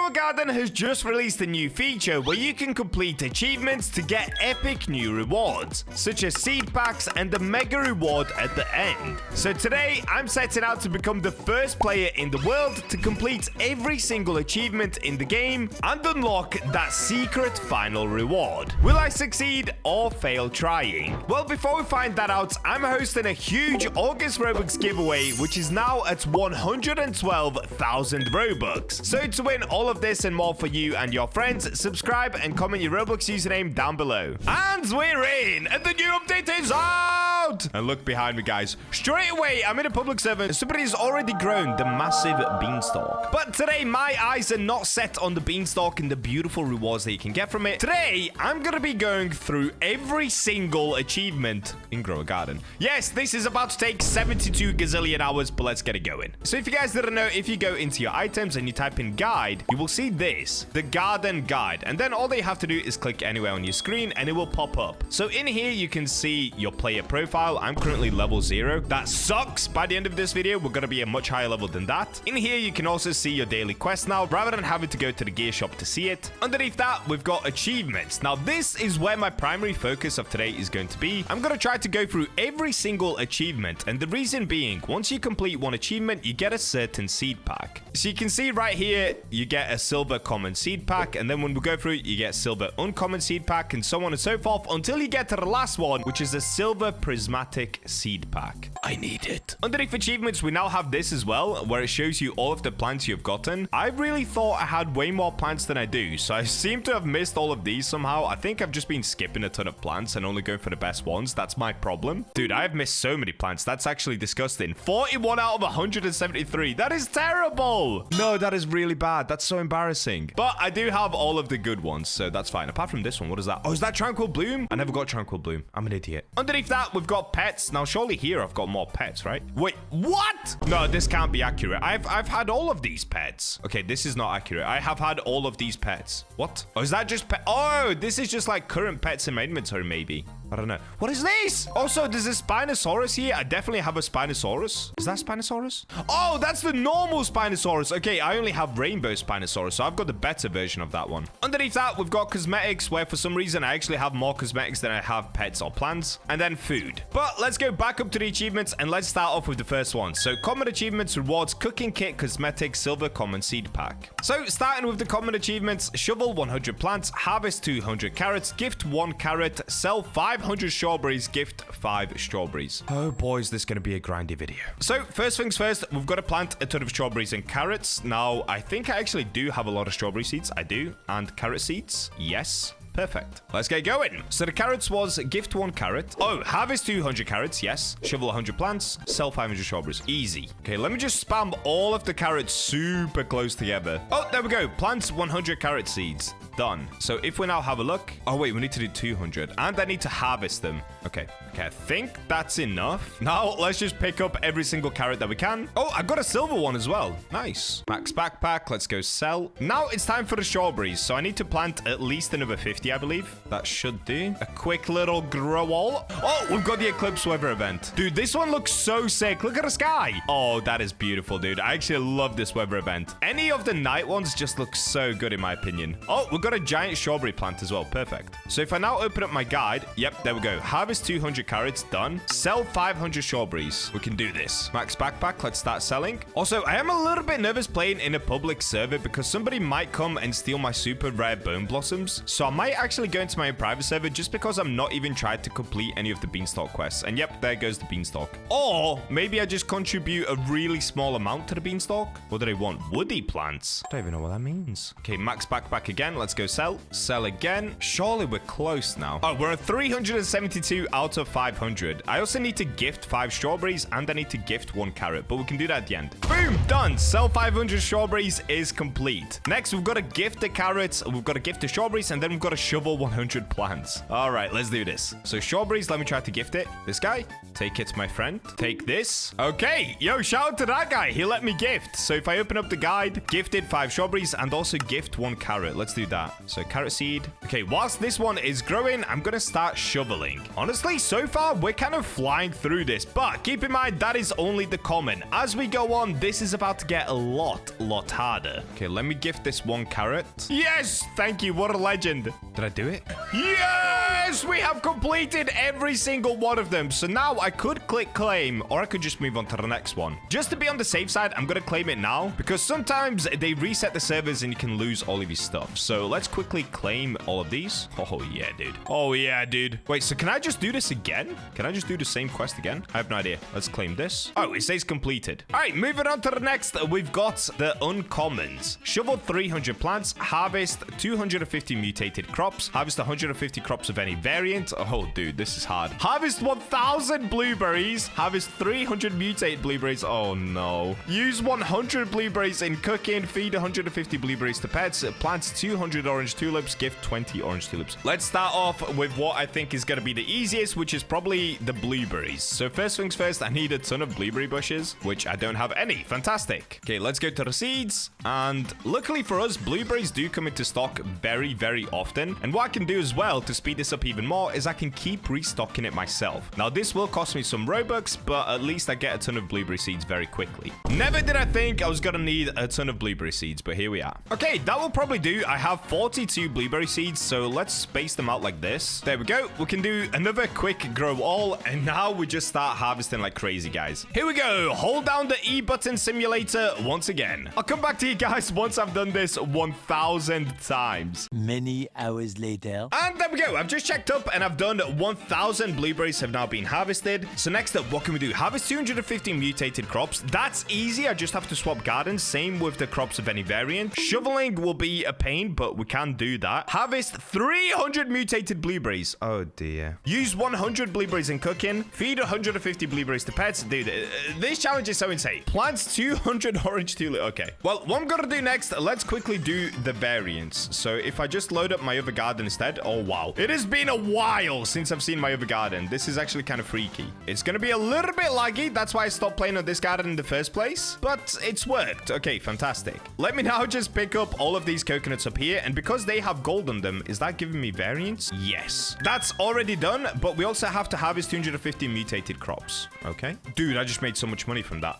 Grow a Garden has just released a new feature where you can complete achievements to get epic new rewards, such as seed packs and the mega reward at the end. So today, I'm setting out to become the first player in the world to complete every single achievement in the game and unlock that secret final reward. Will I succeed or fail trying? Well, before we find that out, I'm hosting a huge August Robux giveaway, which is now at 112,000 Robux. So to win all of this and more for you and your friends, subscribe and comment your Roblox username down below. And we're in, and the new update is out! And look behind me, guys. Straight away, I'm in a public server. Somebody's already grown the massive beanstalk. But today, my eyes are not set on the beanstalk and the beautiful rewards that you can get from it. Today, I'm gonna be going through every single achievement in Grow a Garden. Yes, this is about to take 72 gazillion hours, but let's get it going. So if you guys didn't know, if you go into your items and you type in guide, you will see this, the garden guide. And then all that you have to do is click anywhere on your screen and it will pop up. So in here, you can see your player profile. I'm currently level 0. That sucks. By the end of this video, we're going to be a much higher level than that. In here, you can also see your daily quest now, rather than having to go to the gear shop to see it. Underneath that, we've got achievements. Now, this is where my primary focus of today is going to be. I'm going to try to go through every single achievement. And the reason being, once you complete one achievement, you get a certain seed pack. So you can see right here, you get a silver common seed pack. And then when we go through it, you get silver uncommon seed pack and so on and so forth until you get to the last one, which is a silver prismatic seed pack. I need it. Underneath achievements, we now have this as well, where it shows you all of the plants you've gotten. I really thought I had way more plants than I do, so I seem to have missed all of these somehow. I think I've just been skipping a ton of plants and only going for the best ones. That's my problem. Dude, I have missed so many plants. That's actually disgusting. 41 out of 173. That is terrible. No, that is really bad. That's so embarrassing. But I do have all of the good ones, so that's fine. Apart from this one, what is that? Oh, is that Tranquil Bloom? I never got Tranquil Bloom. I'm an idiot. Underneath that, we've got pets. Now, surely here I've got more pets, right? Wait, what? No, this can't be accurate. I've had all of these pets. Okay, this is not accurate. I have had all of these pets. What? Oh, is that just pet? Oh, this is just like current pets in my inventory, maybe. I don't know. What is this? Also, there's a Spinosaurus here. I definitely have a Spinosaurus. Is that Spinosaurus? Oh, that's the normal Spinosaurus. Okay, I only have Rainbow Spinosaurus, so I've got the better version of that one. Underneath that, we've got cosmetics, where for some reason, I actually have more cosmetics than I have pets or plants. And then food. But let's go back up to the achievements, and let's start off with the first one. So, common achievements rewards cooking kit, cosmetic, silver common seed pack. So, starting with the common achievements, shovel 100 plants, harvest 200 carrots, gift 1 carrot, sell 500 strawberries, gift 5 strawberries. Oh boy, is this going to be a grindy video. So first things first, we've got to plant a ton of strawberries and carrots. Now, I think I actually do have a lot of strawberry seeds. I do. And carrot seeds. Yes. Perfect. Let's get going. So the carrots was gift 1 carrot. Oh, harvest 200 carrots. Yes. Shovel 100 plants. Sell 500 strawberries. Easy. Okay, let me just spam all of the carrots super close together. Oh, there we go. Plants 100 carrot seeds. Done. So if we now have a look. Oh, wait, we need to do 200. And I need to harvest them. Okay. Okay, I think that's enough. Now, let's just pick up every single carrot that we can. Oh, I got a silver one as well. Nice. Max backpack. Let's go sell. Now it's time for the strawberries. So I need to plant at least another 50, I believe. That should do. A quick little grow all. Oh, we've got the eclipse weather event. Dude, this one looks so sick. Look at the sky. Oh, that is beautiful, dude. I actually love this weather event. Any of the night ones just look so good in my opinion. Oh, we've got a giant strawberry plant as well. Perfect. So if I now open up my guide, yep, there we go. Harvest 200 carrots, done. Sell 500 strawberries. We can do this. Max backpack, let's start selling. Also, I am a little bit nervous playing in a public server because somebody might come and steal my super rare bone blossoms. So I might actually go into my private server just because I'm not even tried to complete any of the beanstalk quests. And yep, there goes the beanstalk. Or maybe I just contribute a really small amount to the beanstalk. What do they want? Woody plants. I don't even know what that means. Okay, max backpack again. Let's go sell. Sell again. Surely we're close now. Oh, we're at 372 out of 500. I also need to gift 5 strawberries and I need to gift 1 carrot, but we can do that at the end. Boom, done. Sell 500 strawberries is complete. Next, we've got to gift the carrots, we've got to gift the strawberries, and then we've got to shovel 100 plants. All right, let's do this. So strawberries, let me try to gift it. This guy. Take it, my friend. Take this. Okay. Yo, shout out to that guy. He let me gift. So if I open up the guide, gifted 5 strawberries and also gift 1 carrot. Let's do that. So carrot seed. Okay, whilst this one is growing, I'm going to start shoveling. Honestly, so far, we're kind of flying through this. But keep in mind, that is only the common. As we go on, this is about to get a lot harder. Okay, let me gift this 1 carrot. Yes! Thank you. What a legend. Did I do it? Yes! We have completed every single one of them. So now I could click claim, or I could just move on to the next one. Just to be on the safe side, I'm going to claim it now because sometimes they reset the servers and you can lose all of your stuff. So let's quickly claim all of these. Oh, yeah, dude. Oh, yeah, dude. Wait, so can I just do this again? Can I just do the same quest again? I have no idea. Let's claim this. Oh, it says completed. All right, moving on to the next. We've got the uncommons. Shovel 300 plants, harvest 250 mutated crops, harvest 150 crops of any variant. Oh, dude, this is hard. Harvest 1,000 blueberries, harvest 300 mutated blueberries. Oh, no. Use 100 blueberries in cooking, feed 150 blueberries to pets, plant 200 orange tulips, gift 20 orange tulips. Let's start off with what I think is going to be the easiest, which is probably the blueberries. So first things first, I need a ton of blueberry bushes, which I don't have any. Fantastic. Okay, let's go to the seeds. And luckily for us, blueberries do come into stock very often. And what I can do as well to speed this up even more is I can keep restocking it myself. Now, this will cost me some Robux, but at least I get a ton of blueberry seeds very quickly. Never did I think I was going to need a ton of blueberry seeds, but here we are. Okay, that will probably do. I have 42 blueberry seeds, so let's space them out like this. There we go. We can do another quick grow all, and now we just start harvesting like crazy, guys. Here we go. Hold down the E button simulator once again. I'll come back to you guys once I've done this 1,000 times. Many hours later. And there we go. I've just checked up and I've done 1,000 blueberries have now been harvested. So next up, what can we do? Harvest 250 mutated crops. That's easy. I just have to swap gardens. Same with the crops of any variant. Shoveling will be a pain, but we can do that. Harvest 300 mutated blueberries. Oh dear. Use 100 blueberries in cooking. Feed 150 blueberries to pets. Dude, this challenge is so insane. Plant 200 orange tulip. Okay. Well, what I'm gonna do next, let's quickly do the variants. So if I just load up my other garden instead. Oh, wow. It has been a while since I've seen my other garden. This is actually kind of freaky. It's gonna be a little bit laggy. That's why I stopped playing on this garden in the first place. But it's worked. Okay, fantastic. Let me now just pick up all of these coconuts up here. And because they have gold on them, is that giving me variants? Yes. That's already done. But we also have to harvest 250 mutated crops. Okay. Dude, I just made so much money from that.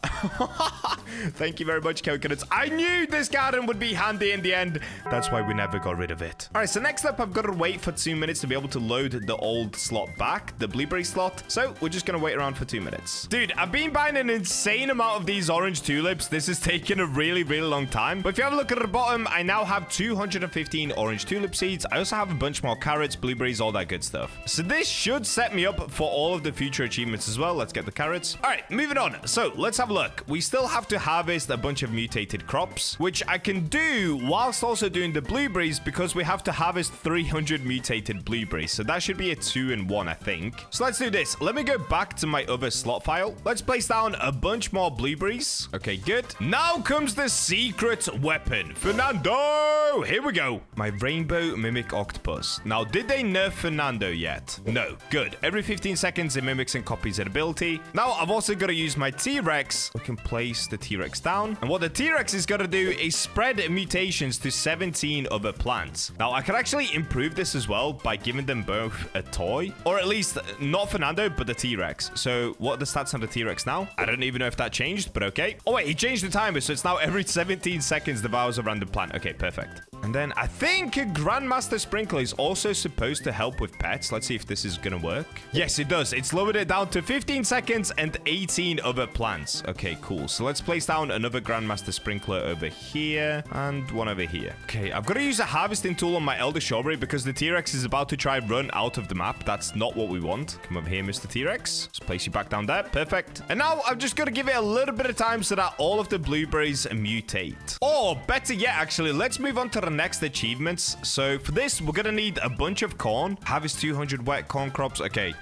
Thank you very much, coconuts. I knew this garden would be handy in the end. That's why we never got rid of it. All right, so next up, I've got to wait for 2 minutes to be able to load the old slot back, the blueberry slot. So we're just going to wait around for 2 minutes. Dude, I've been buying an insane amount of these orange tulips. This has taken a really long time. But if you have a look at the bottom, I now have 215 orange tulip seeds. I also have a bunch more carrots, blueberries, all that good stuff. So this should set me up for all of the future achievements as well. Let's get the carrots. All right, moving on. So let's have a look. We still have to harvest a bunch of mutated crops, which I can do whilst also doing the blueberries because we have to harvest 300 mutated blueberries. So that should be a 2-in-1, I think. So let's do this. Let me go back to my other slot file. Let's place down a bunch more blueberries. Okay, good. Now comes the secret weapon. Fernando! Here we go. My rainbow mimic octopus. Now, did they nerf Fernando yet? No. Good. Every 15 seconds, it mimics and copies an ability. Now, I've also got to use my T-Rex. We can place the T-Rex down. And what the T-Rex is going to do is spread mutations to 17 other plants. Now, I can actually improve this as well by giving them both a toy. Or at least, not Fernando, but the T-Rex. So, what are the stats on the T-Rex now? I don't even know if that changed, but okay. Oh, wait, he changed the timer, so it's now every 17 seconds devours a random plant. Okay, perfect. And then I think Grandmaster Sprinkler is also supposed to help with pets. Let's see if this is going to work. Yes, it does. It's lowered it down to 15 seconds and 18 other plants. Okay, cool. So let's place down another Grandmaster Sprinkler over here and one over here. Okay, I've got to use a harvesting tool on my Elder Strawberry because the T-Rex is about to try and run out of the map. That's not what we want. Come over here, Mr. T-Rex. Let's place you back down there. Perfect. And now I've just got to give it a little bit of time so that all of the blueberries mutate. Or better yet, actually, let's move on to the next achievements. So for this, we're gonna need a bunch of corn. Harvest 200 wet corn crops. Okay,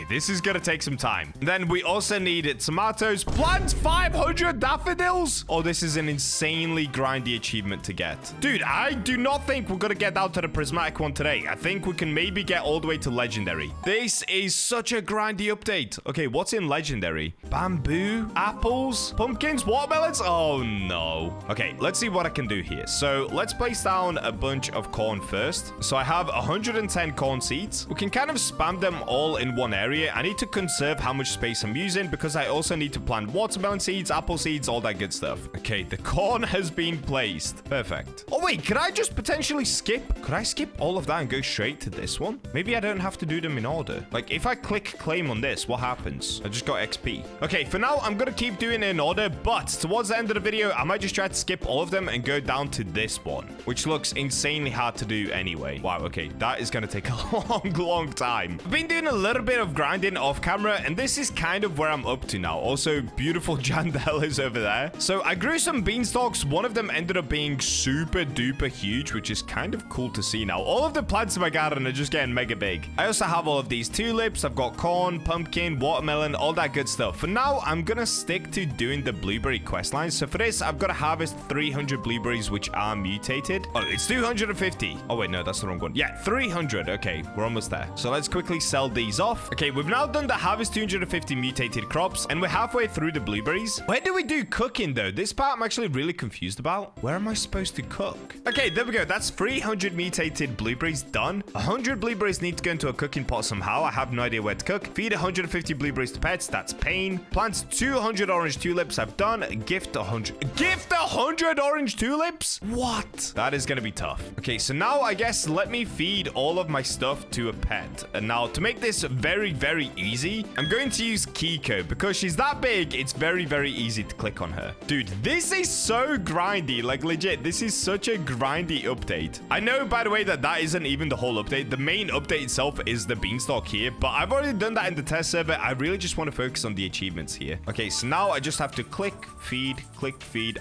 this is gonna take some time. Then we also need tomatoes. Plant 500 daffodils. Oh, this is an insanely grindy achievement to get. Dude, I do not think we're gonna get down to the prismatic one today. I think we can maybe get all the way to legendary. This is such a grindy update. Okay, what's in legendary? Bamboo, apples, pumpkins, watermelons. Oh no. Okay, let's see what I can do here. So let's place down a bunch of corn first. So I have 110 corn seeds. We can kind of spam them all in one area. I need to conserve how much space I'm using because I also need to plant watermelon seeds, apple seeds, all that good stuff. Okay, the corn has been placed. Perfect. Oh wait, could I just potentially skip? Could I skip all of that and go straight to this one? Maybe I don't have to do them in order. Like if I click claim on this, what happens? I just got XP. Okay, for now, I'm gonna keep doing it in order, but towards the end of the video, I might just try to skip all of them and go down to this one, which looks insanely hard to do anyway. Wow, okay, that is gonna take a long time. I've been doing a little bit of grinding off camera, and this is kind of where I'm up to now. Also, beautiful jandalas over there. So I grew some beanstalks. One of them ended up being super duper huge, which is kind of cool to see now. All of the plants in my garden are just getting mega big. I also have all of these tulips. I've got corn, pumpkin, watermelon, all that good stuff. For now, I'm gonna stick to doing the blueberry quest line. So for this, I've got to harvest 300 blueberries, which are mutated. Oh, it's 250. Oh wait, no, that's the wrong one. Yeah, 300. Okay, we're almost there. So let's quickly sell these off. Okay, we've now done the harvest 250 mutated crops, and we're halfway through the blueberries. Where do we do cooking though? This part I'm actually really confused about. Where am I supposed to cook? Okay, there we go. That's 300 mutated blueberries done. 100 blueberries need to go into a cooking pot somehow. I have no idea where to cook. Feed 150 blueberries to pets. That's pain. Plant 200 orange tulips. I've done. Gift 100. Gift 100 orange tulips? What? That is gonna be tough. Okay, so now I guess let me feed all of my stuff to a pet. And now to make this very easy, I'm going to use Kiko because she's that big. It's very easy to click on her. Dude, this is so grindy. Like legit, this is such a grindy update. I know, by the way, that isn't even the whole update. The main update itself is the beanstalk here, but I've already done that in the test server. I really just want to focus on the achievements here. Okay, so now I just have to click feed.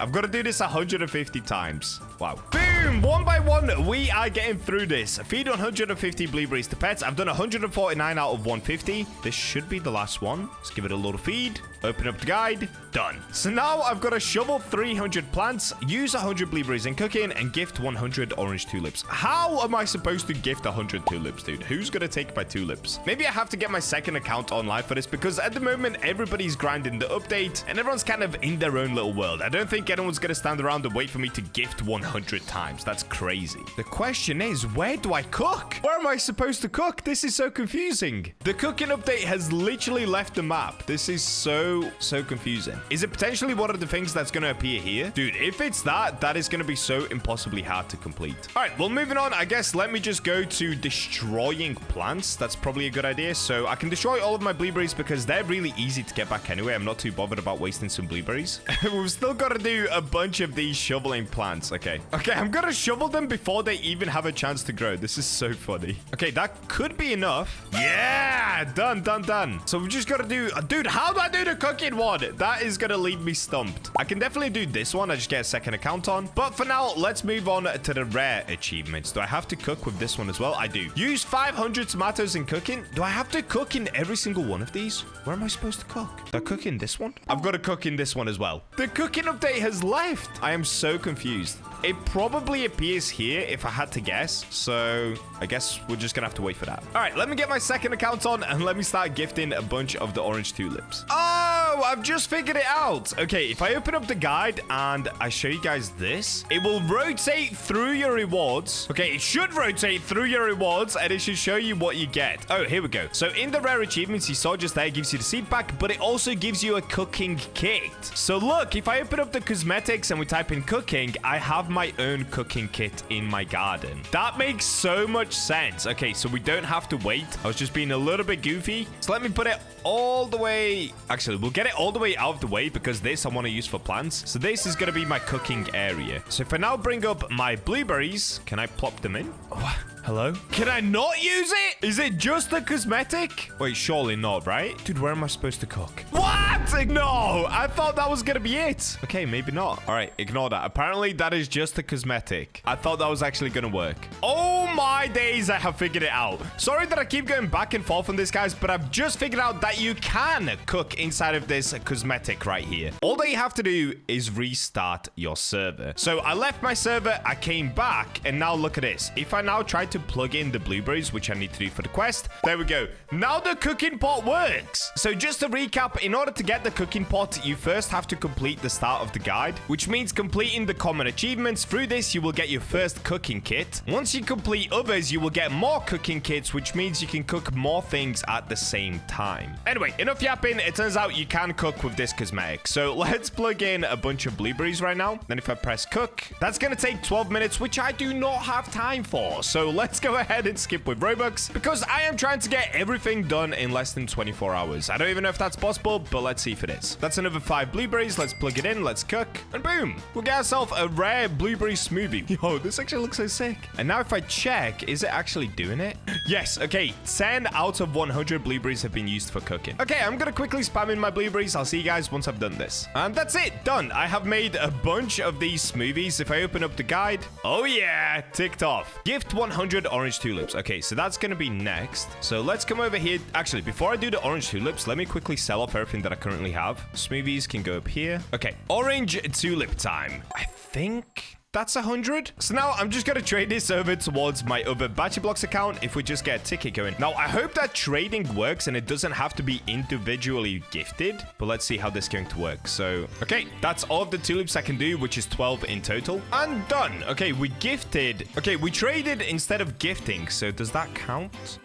I've got to do this 150 times. Wow. Boom! One by one, we are getting through this. Feed 150 blueberries to pets. I've done 149 out of 150. This should be the last one. Let's give it a little feed. Open up the guide. Done. So now I've got to shovel 300 plants, use 100 blueberries in cooking, and gift 100 orange tulips. How am I supposed to gift 100 tulips, dude? Who's going to take my tulips? Maybe I have to get my second account online for this because at the moment, everybody's grinding the update and everyone's kind of in their own little world. I don't think anyone's going to stand around and wait for me to gift 100 times. That's crazy. The question is, where do I cook? Where am I supposed to cook? This is so confusing. The cooking update has literally left the map. This is so confusing. Is it potentially one of the things that's going to appear here? Dude, if it's that is going to be so impossibly hard to complete. All right, well, moving on, I guess let me just go to destroying plants. That's probably a good idea. So I can destroy all of my blueberries because they're really easy to get back anyway. I'm not too bothered about wasting some blueberries. We've still got to do a bunch of these shoveling plants. Okay, I'm going to shovel them before they even have a chance to grow. This is so funny. Okay, that could be enough. Yeah, done. So we've just got to do... Dude, how do I do the cooking one? That is going to leave me stumped. I can definitely do this one. I just get a second account on. But for now, let's move on to the rare achievements. Do I have to cook with this one as well? I do. Use 500 tomatoes in cooking. Do I have to cook in every single one of these? Where am I supposed to cook? Do I cook in this one? I've got to cook in this one as well. The cooking update has left. I am so confused. It probably appears here if I had to guess. So I guess we're just going to have to wait for that. All right, let me get my second account on and let me start gifting a bunch of the orange tulips. Oh, I've just figured it out. Okay, if I open up the guide and I show you guys this, it will rotate through your rewards. Okay, it should rotate through your rewards and it should show you what you get. Oh, here we go. So in the rare achievements you saw just there, it gives you the seed pack, but it also gives you a cooking kit. So look, if I open up the cosmetics and we type in cooking, I have my own cooking kit in my garden. That makes so much sense. Okay, so we don't have to wait. I was just being a little bit goofy. So let me put it all the way. Actually, we'll get it all the way out of the way because this I want to use for plants. So this is going to be my cooking area. So if I now bring up my blueberries, can I plop them in? Oh, hello? Can I not use it? Is it just a cosmetic? Wait, surely not, right? Dude, where am I supposed to cook? What? What? No, I thought that was gonna be it. Okay, maybe not. All right, ignore that. Apparently, that is just a cosmetic. I thought that was actually gonna work. Oh my days, I have figured it out. Sorry that I keep going back and forth on this, guys, but I've just figured out that you can cook inside of this cosmetic right here. All that you have to do is restart your server. So I left my server, I came back, and now look at this. If I now try to plug in the blueberries, which I need to do for the quest, there we go. Now the cooking pot works. So just to recap, in order to get the cooking pot, you first have to complete the start of the guide, which means completing the common achievements. Through this, you will get your first cooking kit. Once you complete others, you will get more cooking kits, which means you can cook more things at the same time. Anyway, enough yapping. It turns out you can cook with this cosmetic. So let's plug in a bunch of blueberries right now. Then if I press cook, that's going to take 12 minutes, which I do not have time for. So let's go ahead and skip with Robux because I am trying to get everything done in less than 24 hours. I don't even know if that's possible, but let's see if it is. That's another 5 blueberries. Let's plug it in. Let's cook. And boom, we'll get ourselves a rare blueberry smoothie. Yo, this actually looks so sick. And now if I check, is it actually doing it? Yes. Okay. 10 out of 100 blueberries have been used for cooking. Okay, I'm going to quickly spam in my blueberries. I'll see you guys once I've done this. And that's it. Done. I have made a bunch of these smoothies. If I open up the guide, oh yeah, ticked off. Gift 100 orange tulips. Okay, so that's going to be next. So let's come over here. Actually, before I do the orange tulips, let me quickly sell off everything that I currently have. Smoothies can go up here. Okay, orange tulip time. I think that's 100. So now I'm just going to trade this over towards my other BachaBlox account if we just get a ticket going. Now, I hope that trading works and it doesn't have to be individually gifted, but let's see how this is going to work. So, okay, that's all of the tulips I can do, which is 12 in total. And done. Okay, we gifted. Okay, we traded instead of gifting. So does that count?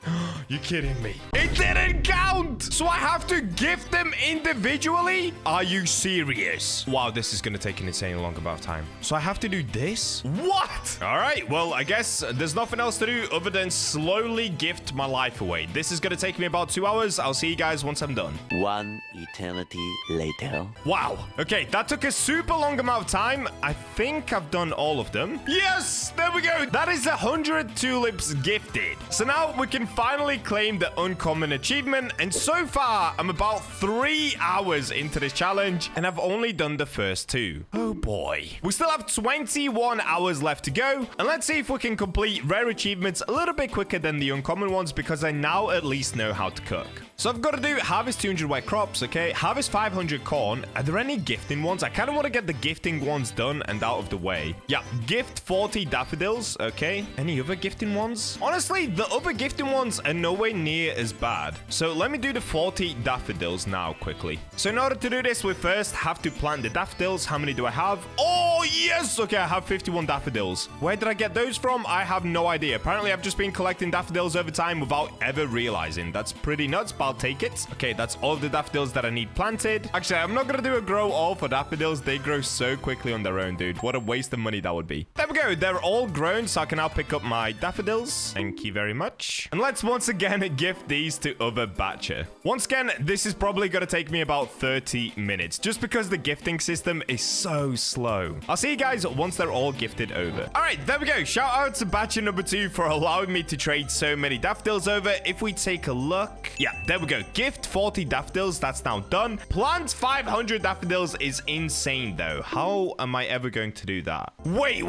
You're kidding me. It didn't count. So I have to gift them individually? Are you serious? Wow, this is going to take an insane long amount of time. So I have to do this? What? All right, well, I guess there's nothing else to do other than slowly gift my life away. This is going to take me about 2 hours. I'll see you guys once I'm done. One eternity later. Wow. Okay, that took a super long amount of time. I think I've done all of them. Yes, there we go. That is 100 tulips gifted. So now we can finally claim the uncommon achievement. And so far, I'm about 3 hours into this challenge, and I've only done the first 2. Oh boy. We still have 21 hours left to go, and let's see if we can complete rare achievements a little bit quicker than the uncommon ones because I now at least know how to cook. So I've got to do harvest 200 wet crops, okay? Harvest 500 corn. Are there any gifting ones? I kind of want to get the gifting ones done and out of the way. Yeah, gift 40 daffodils, okay? Any other gifting ones? Honestly, the other gifting ones are nowhere near as bad. So let me do the 40 daffodils now quickly. So in order to do this, we first have to plant the daffodils. How many do I have? Oh, yes! Okay, I have 51 daffodils. Where did I get those from? I have no idea. Apparently, I've just been collecting daffodils over time without ever realizing. That's pretty nuts, but I'll take it. Okay, that's all of the daffodils that I need planted. Actually, I'm not going to do a grow all for daffodils. They grow so quickly on their own, dude. What a waste of money that would be. There we go. They're all grown, so I can now pick up my daffodils. Thank you very much. And let's once again gift these to other Bacha. Once again, this is probably going to take me about 30 minutes, just because the gifting system is so slow. I'll see you guys once they're all gifted over. All right, there we go. Shout out to Bacha number 2 for allowing me to trade so many daffodils over. If we take a look, yeah, there we go. Gift 40 daffodils. That's now done. Plant 500 daffodils is insane, though. How am I ever going to do that? Wait.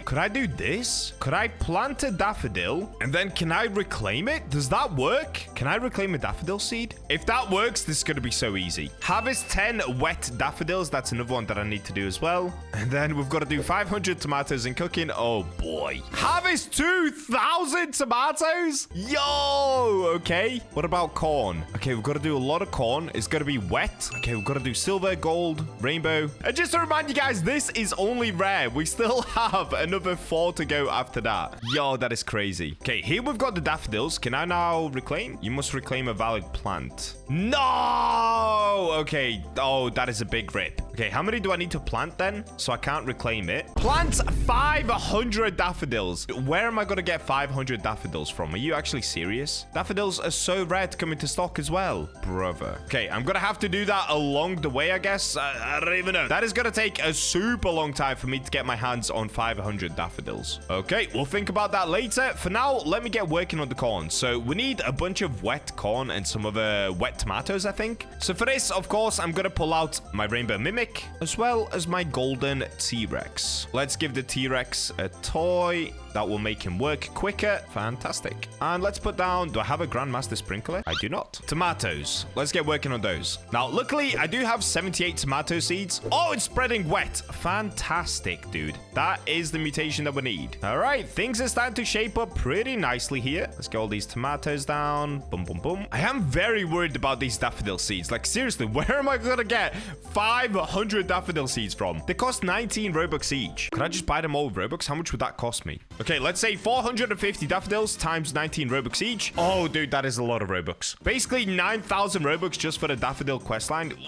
Could I do this? Could I plant a daffodil and then can I reclaim it? Does that work? Can I reclaim a daffodil seed? If that works, this is going to be so easy. Harvest 10 wet daffodils. That's another one that I need to do as well. And then we've got to do 500 tomatoes in cooking. Oh, boy. Harvest 2,000 tomatoes? Yo! Okay. What about corn? Okay, we've got to do a lot of corn. It's got to be wet. Okay, we've got to do silver, gold, rainbow. And just to remind you guys, this is only rare. We still have another 4 to go after that. Yo, that is crazy. Okay, here we've got the daffodils. Can I now reclaim? You must reclaim a valid plant. No! Okay. Oh, that is a big rip. Okay, how many do I need to plant then? So I can't reclaim it. Plant 500 daffodils. Where am I going to get 500 daffodils from? Are you actually serious? Daffodils are so rare to come into stock as well. Brother. Okay, I'm going to have to do that along the way, I guess. I don't even know. That is going to take a super long time for me to get my hands on 500 daffodils. Okay, we'll think about that later. For now, let me get working on the corn. So we need a bunch of wet corn and some other wet tomatoes, I think. So for this, of course, I'm going to pull out my rainbow mimic as well as my golden T-Rex. Let's give the T-Rex a toy. That will make him work quicker. Fantastic. And let's put down... Do I have a Grandmaster Sprinkler? I do not. Tomatoes. Let's get working on those. Now, luckily, I do have 78 tomato seeds. Oh, it's spreading wet. Fantastic, dude. That is the mutation that we need. All right. Things are starting to shape up pretty nicely here. Let's get all these tomatoes down. Boom, boom, boom. I am very worried about these daffodil seeds. Like, seriously, where am I going to get 500 daffodil seeds from? They cost 19 Robux each. Could I just buy them all with Robux? How much would that cost me? Okay, let's say 450 daffodils times 19 Robux each. Oh, dude, that is a lot of Robux. Basically, 9,000 Robux just for the daffodil questline.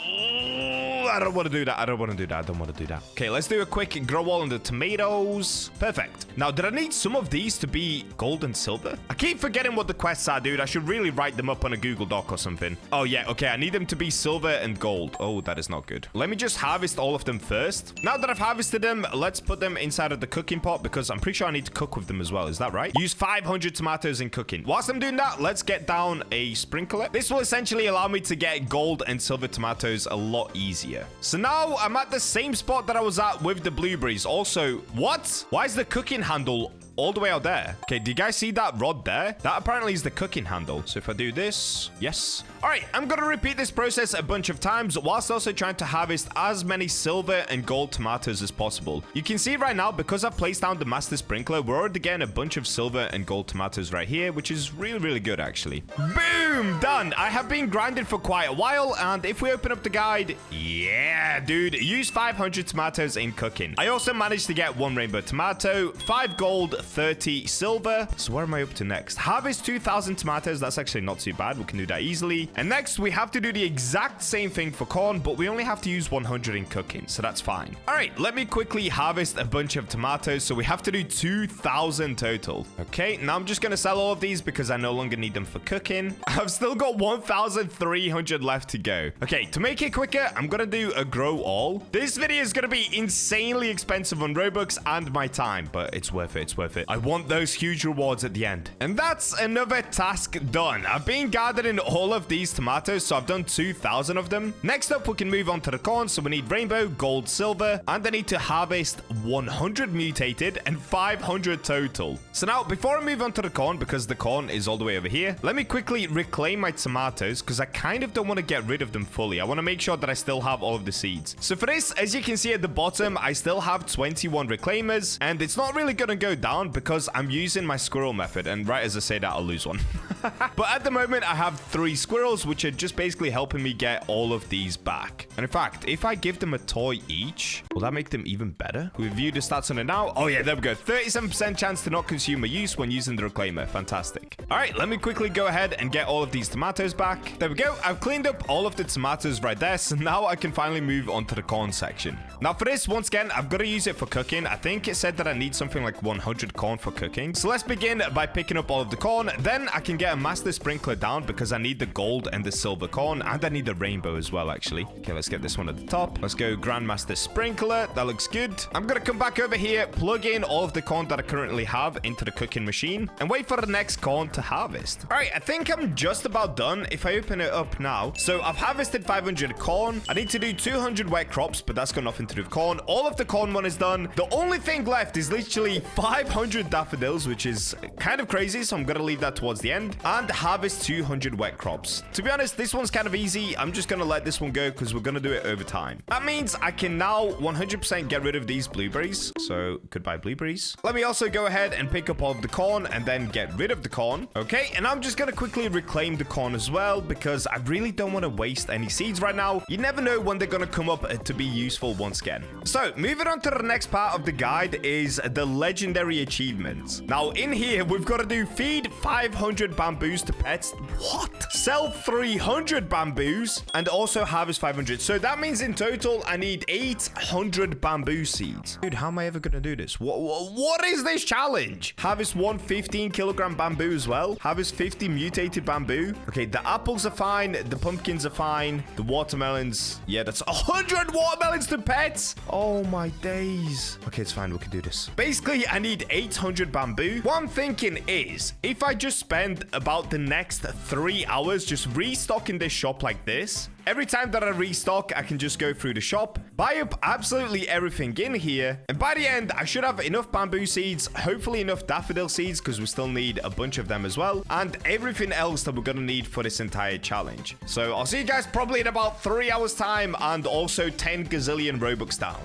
I don't want to do that. I don't want to do that. I don't want to do that. Okay, let's do a quick grow wall on the tomatoes. Perfect. Now, did I need some of these to be gold and silver? I keep forgetting what the quests are, dude. I should really write them up on a Google Doc or something. Oh, yeah. Okay, I need them to be silver and gold. Oh, that is not good. Let me just harvest all of them first. Now that I've harvested them, let's put them inside of the cooking pot because I'm pretty sure I need to cook with them as well. Is that right? Use 500 tomatoes in cooking. Whilst I'm doing that, let's get down a sprinkler. This will essentially allow me to get gold and silver tomatoes a lot easier. So now I'm at the same spot that I was at with the blueberries. Also, what? Why is the cooking handle all the way out there? Okay, do you guys see that rod there? That apparently is the cooking handle. So if I do this, yes. All right, I'm going to repeat this process a bunch of times whilst also trying to harvest as many silver and gold tomatoes as possible. You can see right now, because I've placed down the master sprinkler, we're already getting a bunch of silver and gold tomatoes right here, which is really, really good, actually. Boom, done. I have been grinding for quite a while, and if we open up the guide, yeah, dude, use 500 tomatoes in cooking. I also managed to get 1 rainbow tomato, 5 gold, 30 silver. So where am I up to next? Harvest 2,000 tomatoes. That's actually not too bad. We can do that easily. And next, we have to do the exact same thing for corn, but we only have to use 100 in cooking, so that's fine. All right, let me quickly harvest a bunch of tomatoes. So we have to do 2,000 total. Okay, now I'm just going to sell all of these because I no longer need them for cooking. I've still got 1,300 left to go. Okay, to make it quicker, I'm going to do a grow all. This video is going to be insanely expensive on Robux and my time, but it's worth it. It's worth it. I want those huge rewards at the end. And that's another task done. I've been gathering all of these tomatoes, so I've done 2,000 of them. Next up, we can move on to the corn. So we need rainbow, gold, silver, and I need to harvest 100 mutated and 500 total. So now, before I move on to the corn, because the corn is all the way over here, let me quickly reclaim my tomatoes because I kind of don't want to get rid of them fully. I want to make sure that I still have all of the seeds. So for this, as you can see at the bottom, I still have 21 reclaimers, and it's not really going to go down because I'm using my squirrel method, and right as I say that, I'll lose one. But at the moment, I have 3 squirrels, which are just basically helping me get all of these back. And in fact, if I give them a toy each, will that make them even better? We view the stats on it now. Oh yeah, there we go. 37% chance to not consume a use when using the reclaimer. Fantastic. All right, let me quickly go ahead and get all of these tomatoes back. There we go. I've cleaned up all of the tomatoes right there, so now I can finally move on to the corn section. Now for this, once again, I've got to use it for cooking. I think it said that I need something like 100 corn for cooking. So let's begin by picking up all of the corn. Then I can get a master sprinkler down because I need the gold and the silver corn, and I need the rainbow as well, actually. Okay, let's get this one at the top. Let's go Grandmaster Sprinkler. That looks good. I'm gonna come back over here, plug in all of the corn that I currently have into the cooking machine, and wait for the next corn to harvest. All right, I think I'm just about done if I open it up now. So I've harvested 500 corn. I need to do 200 wet crops, but that's got nothing to do with corn. All of the corn one is done. The only thing left is literally 500 daffodils, which is kind of crazy, so I'm gonna leave that towards the end, and harvest 200 wet crops. To be honest, this one's kind of easy. I'm just gonna let this one go because we're gonna do it over time. That means I can now 100% get rid of these blueberries. So goodbye blueberries. Let me also go ahead and pick up all of the corn and then get rid of the corn. Okay, and I'm just gonna quickly reclaim the corn as well because I really don't want to waste any seeds right now. You never know when they're gonna come up to be useful once again. So moving on to the next part of the guide is the legendary achievements. Now in here, we've got to do feed 500 bounty bamboos to pets. What? Sell 300 bamboos and also harvest 500. So that means in total, I need 800 bamboo seeds. Dude, how am I ever going to do this? What is this challenge? Harvest 15-kilogram bamboo as well. Harvest 50 mutated bamboo. Okay, the apples are fine. The pumpkins are fine. The watermelons. Yeah, that's 100 watermelons to pets. Oh my days. Okay, it's fine. We can do this. Basically, I need 800 bamboo. What I'm thinking is, if I just spend about the next 3 hours just restocking this shop like this, every time that I restock, I can just go through the shop, buy up absolutely everything in here, and by the end, I should have enough bamboo seeds, hopefully enough daffodil seeds, because we still need a bunch of them as well, and everything else that we're gonna need for this entire challenge. So I'll see you guys probably in about 3 hours time, and also 10 gazillion Robux down.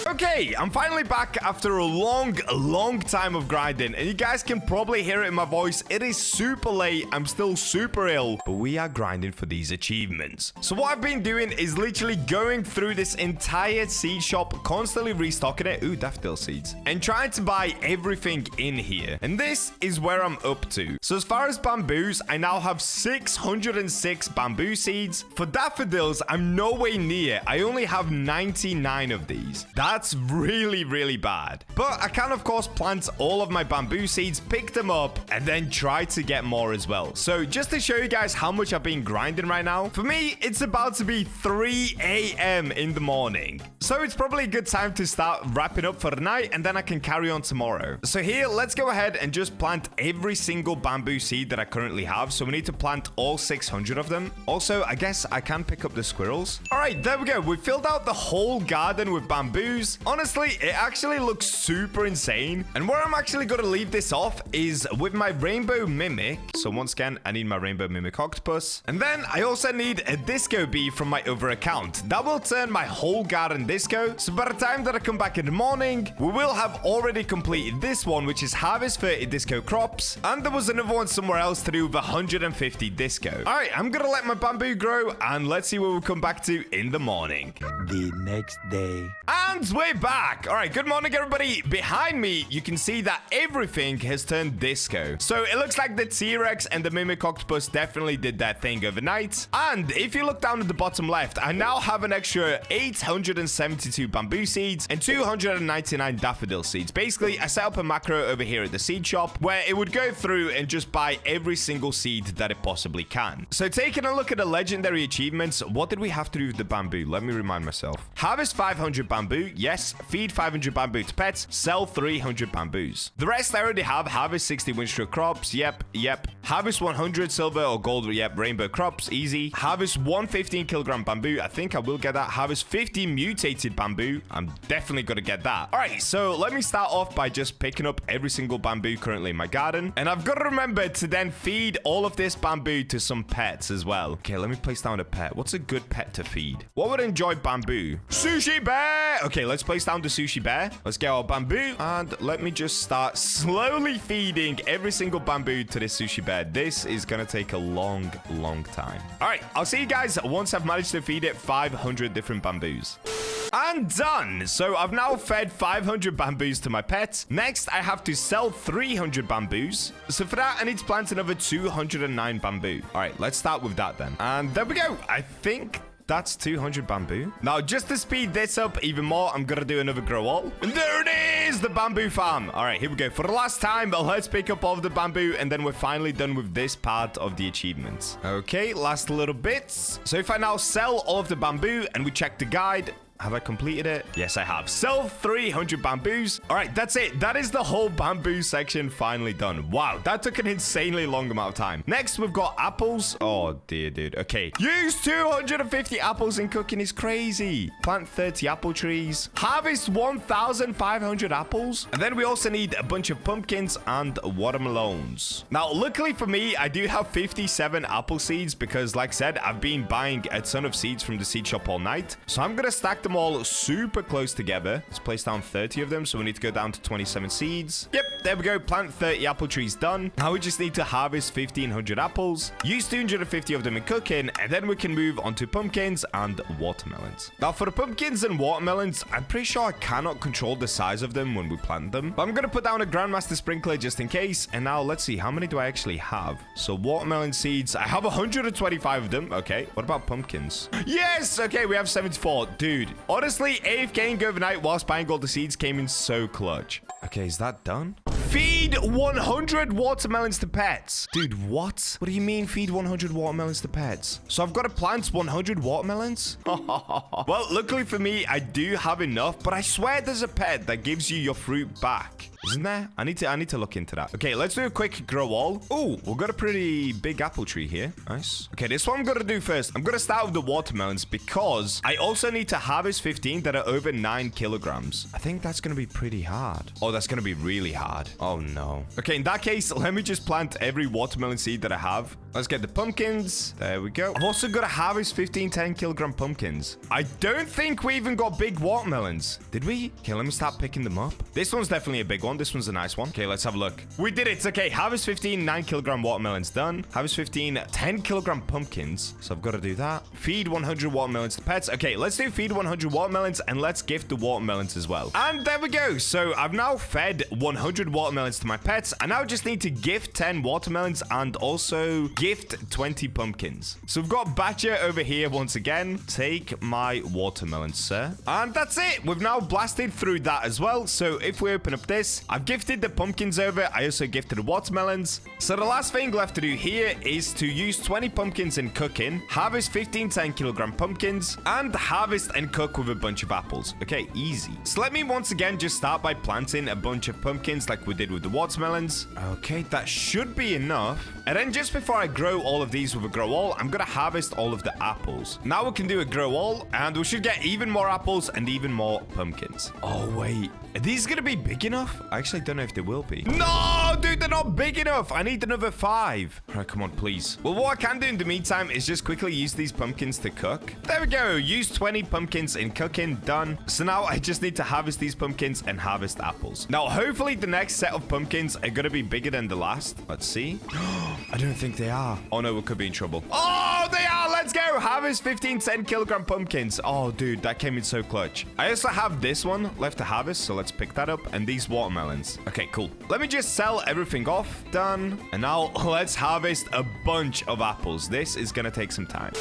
Okay, I'm finally back after a long time of grinding, and you guys can probably hear it in my voice. It is super late. I'm still super ill, but we are grinding for these achievements. So what I've been doing is literally going through this entire seed shop, constantly restocking it. Ooh, daffodil seeds. And trying to buy everything in here. And this is where I'm up to. So as far as bamboos, I now have 606 bamboo seeds. For daffodils, I'm no way near. I only have 99 of these. That's really bad. But I can, of course, plant all of my bamboo seeds, pick them up, and then try to get more as well. So just to show you guys how much I've been grinding right now, for me, it's about to be 3 a.m. in the morning. So it's probably a good time to start wrapping up for the night, and then I can carry on tomorrow. So here, let's go ahead and just plant every single bamboo seed that I currently have. So we need to plant all 600 of them. Also, I guess I can pick up the squirrels. All right, there we go. We filled out the whole garden with bamboos. Honestly, it actually looks super insane. And where I'm actually going to leave this off is with my rainbow mimic. So once again, I need my rainbow mimic octopus. And then I also need a disco bee from my other account. That will turn my whole garden disco. So by the time that I come back in the morning, we will have already completed this one, which is harvest 30 disco crops. And there was another one somewhere else to do with 150 disco. All right, I'm going to let my bamboo grow and let's see what we'll come back to in the morning. The next day. And we're back. All right, good morning, everybody. Behind me, you can see that everything has turned disco. So it looks like the T-Rex and the Mimic Octopus definitely did that thing overnight. And if you look down at the bottom left, I now have an extra 872 bamboo seeds and 299 daffodil seeds. Basically, I set up a macro over here at the seed shop where it would go through and just buy every single seed that it possibly can. So taking a look at the legendary achievements, what did we have to do with the bamboo? Let me remind myself. Harvest 500 bamboo. Yes. Feed 500 bamboo to pets. Sell 300 bamboos. The rest I already have. Harvest 60 windstroke crops. Yep. Harvest 100 silver or gold. Yep. Rainbow crops. Easy. Harvest 115-kilogram bamboo. I think I will get that. Harvest 50 mutated bamboo. I'm definitely going to get that. All right. So let me start off by just picking up every single bamboo currently in my garden. And I've got to remember to then feed all of this bamboo to some pets as well. Okay. Let me place down a pet. What's a good pet to feed? What would enjoy bamboo? Sushi bear. Okay. Let's place down the sushi bear. Let's get our bamboo. And let me just start slowly feeding every single bamboo to this sushi bear. This is going to take a long time. All right. I'll see you guys once I've managed to feed it 500 different bamboos. And done. So I've now fed 500 bamboos to my pets. Next, I have to sell 300 bamboos. So for that, I need to plant another 209 bamboo. All right, let's start with that then. And there we go. I think that's 200 bamboo. Now, just to speed this up even more, I'm gonna do another grow all. And there it is, the bamboo farm. All right, here we go. For the last time, let's pick up all of the bamboo, and then we're finally done with this part of the achievements. Okay, last little bits. So if I now sell all of the bamboo and we check the guide, have I completed it? Yes, I have. Sell 300 bamboos. All right, that's it. That is the whole bamboo section finally done. Wow, that took an insanely long amount of time. Next, we've got apples. Oh, dear, dude. Okay. Use 250 apples in cooking is crazy. Plant 30 apple trees. Harvest 1,500 apples. And then we also need a bunch of pumpkins and watermelons. Now, luckily for me, I do have 57 apple seeds because, like I said, I've been buying a ton of seeds from the seed shop all night. So I'm going to stack them them all super close together. Let's place down 30 of them. So we need to go down to 27 seeds. Yep, there we go. Plant 30 apple trees done. Now we just need to harvest 1,500 apples. Use 250 of them in cooking. And then we can move on to pumpkins and watermelons. Now for the pumpkins and watermelons, I'm pretty sure I cannot control the size of them when we plant them. But I'm going to put down a Grandmaster sprinkler just in case. And now let's see. How many do I actually have? So watermelon seeds. I have 125 of them. Okay. What about pumpkins? Yes. Okay. We have 74. Dude, honestly, AFKing overnight whilst buying all the seeds came in so clutch. Okay. Is that done? Feed 100 watermelons to pets. Dude, what? What do you mean feed 100 watermelons to pets? So I've got to plant 100 watermelons? Well, luckily for me, I do have enough, but I swear there's a pet that gives you your fruit back. Isn't there? I need to look into that. Okay, let's do a quick grow all. Oh, we've got a pretty big apple tree here. Nice. Okay, this one I'm going to do first. I'm going to start with the watermelons because I also need to harvest 15 that are over 9 kilograms. I think that's going to be pretty hard. Oh, that's going to be really hard. Oh, no. Okay, in that case, let me just plant every watermelon seed that I have. Let's get the pumpkins. There we go. I've also got to harvest 15 10-kilogram pumpkins. I don't think we even got big watermelons. Did we? Okay, let me start picking them up. This one's definitely a big one. This one's a nice one. Okay, let's have a look. We did it. Okay, harvest 15 9-kilogram watermelons done. Harvest 15 10-kilogram pumpkins. So I've got to do that. Feed 100 watermelons to pets. Okay, let's do feed 100 watermelons and let's gift the watermelons as well. And there we go. So I've now fed 100 watermelons to my pets. I now just need to gift 10 watermelons and also gift 20 pumpkins. So we've got Bacha over here once again. Take my watermelons, sir. And that's it. We've now blasted through that as well. So if we open up this, I've gifted the pumpkins over. I also gifted the watermelons. So the last thing left to do here is to use 20 pumpkins in cooking, harvest 15 10-kilogram pumpkins, and harvest and cook with a bunch of apples. Okay, easy. So let me once again just start by planting a bunch of pumpkins like we did with the watermelons. Okay, that should be enough. And then just before I grow all of these with a grow all, I'm going to harvest all of the apples. Now we can do a grow all, and we should get even more apples and even more pumpkins. Oh, wait. Are these going to be big enough? I actually don't know if they will be. No, dude, they're not big enough. I need another 5. All right, come on, please. Well, what I can do in the meantime is just quickly use these pumpkins to cook. There we go. Use 20 pumpkins in cooking. Done. So now I just need to harvest these pumpkins and harvest apples. Now, hopefully the next set of pumpkins are going to be bigger than the last. Let's see. I don't think they are. Oh, no, we could be in trouble. Oh, they are. Let's go. Harvest 15 10-kilogram pumpkins. Oh, dude, that came in so clutch. I also have this one left to harvest, so let's pick that up. And these watermelons. Okay, cool. Let me just sell everything off. Done. And now let's harvest a bunch of apples. This is going to take some time.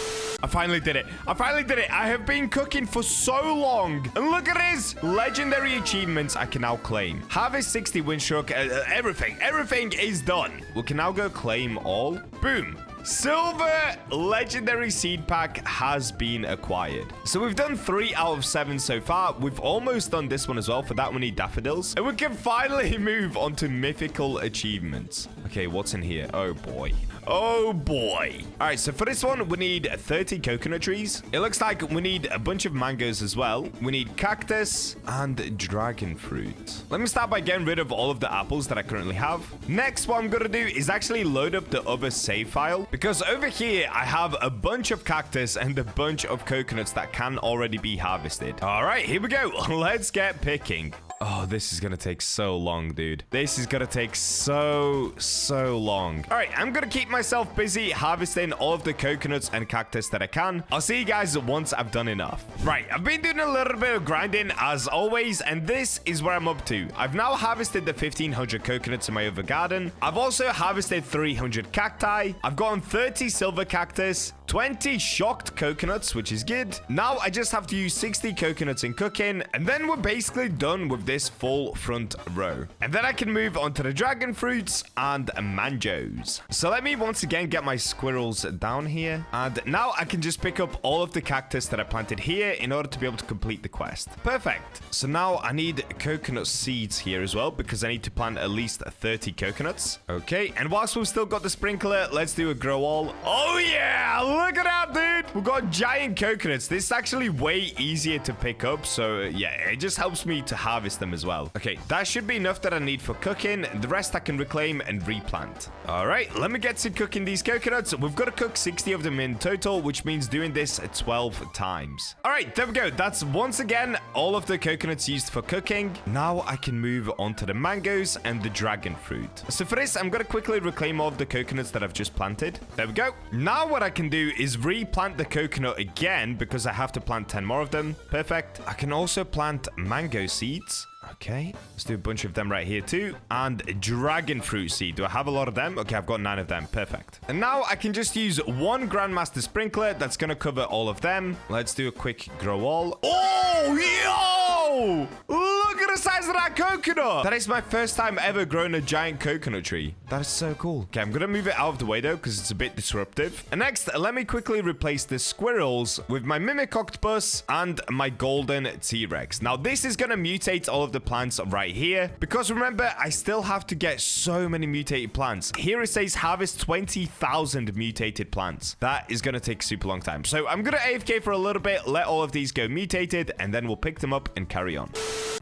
I finally did it. I finally did it. I have been cooking for so long. And look at this. Legendary achievements I can now claim. Harvest 60 windstruck. Everything is done. We can now go claim all. Boom. Silver legendary seed pack has been acquired. So we've done 3 out of 7 so far. We've almost done this one as well. For that, we need daffodils. And we can finally move on to mythical achievements. Okay, what's in here? Oh, boy. Oh, boy. All right, so for this one, we need 30 coconut trees. It looks like we need a bunch of mangoes as well. We need cactus and dragon fruit. Let me start by getting rid of all of the apples that I currently have. Next, what I'm going to do is actually load up the other save file. Because over here, I have a bunch of cactus and a bunch of coconuts that can already be harvested. All right, here we go. Let's get picking. Oh, this is going to take so long, dude. This is going to take so long. All right, I'm going to keep myself busy harvesting all of the coconuts and cactus that I can. I'll see you guys once I've done enough. Right, I've been doing a little bit of grinding as always, and this is where I'm up to. I've now harvested the 1,500 coconuts in my other garden. I've also harvested 300 cacti. I've gotten 30 silver cactus, 20 shocked coconuts, which is good. Now I just have to use 60 coconuts in cooking, and then we're basically done with this full front row. And then I can move on to the dragon fruits and mangoes. So let me once again get my squirrels down here. And now I can just pick up all of the cactus that I planted here in order to be able to complete the quest. Perfect. So now I need coconut seeds here as well, because I need to plant at least 30 coconuts. Okay, and whilst we've still got the sprinkler, let's do a grow all. Oh yeah, look at that, dude. We've got giant coconuts. This is actually way easier to pick up. So yeah, it just helps me to harvest harvest them as well. Okay, that should be enough that I need for cooking. The rest I can reclaim and replant. All right, let me get to cooking these coconuts. We've got to cook 60 of them in total, which means doing this 12 times. All right, there we go. That's once again all of the coconuts used for cooking. Now I can move on to the mangoes and the dragon fruit. So for this, I'm going to quickly reclaim all of the coconuts that I've just planted. There we go. Now what I can do is replant the coconut again because I have to plant 10 more of them. Perfect. I can also plant mango seeds. Okay, let's do a bunch of them right here too. And dragon fruit seed. Do I have a lot of them? Okay, I've got 9 of them. Perfect. And now I can just use one Grandmaster Sprinkler. That's going to cover all of them. Let's do a quick grow all. Oh, yo! Look at the size of that coconut. That is my first time ever growing a giant coconut tree. That is so cool. Okay, I'm going to move it out of the way though, because it's a bit disruptive. And next, let me quickly replace the squirrels with my mimic octopus and my golden T-Rex. Now, this is going to mutate all of the plants right here, because remember, I still have to get so many mutated plants. Here it says harvest 20,000 mutated plants. That is going to take a super long time. So I'm going to AFK for a little bit, let all of these go mutated, and then we'll pick them up and carry on.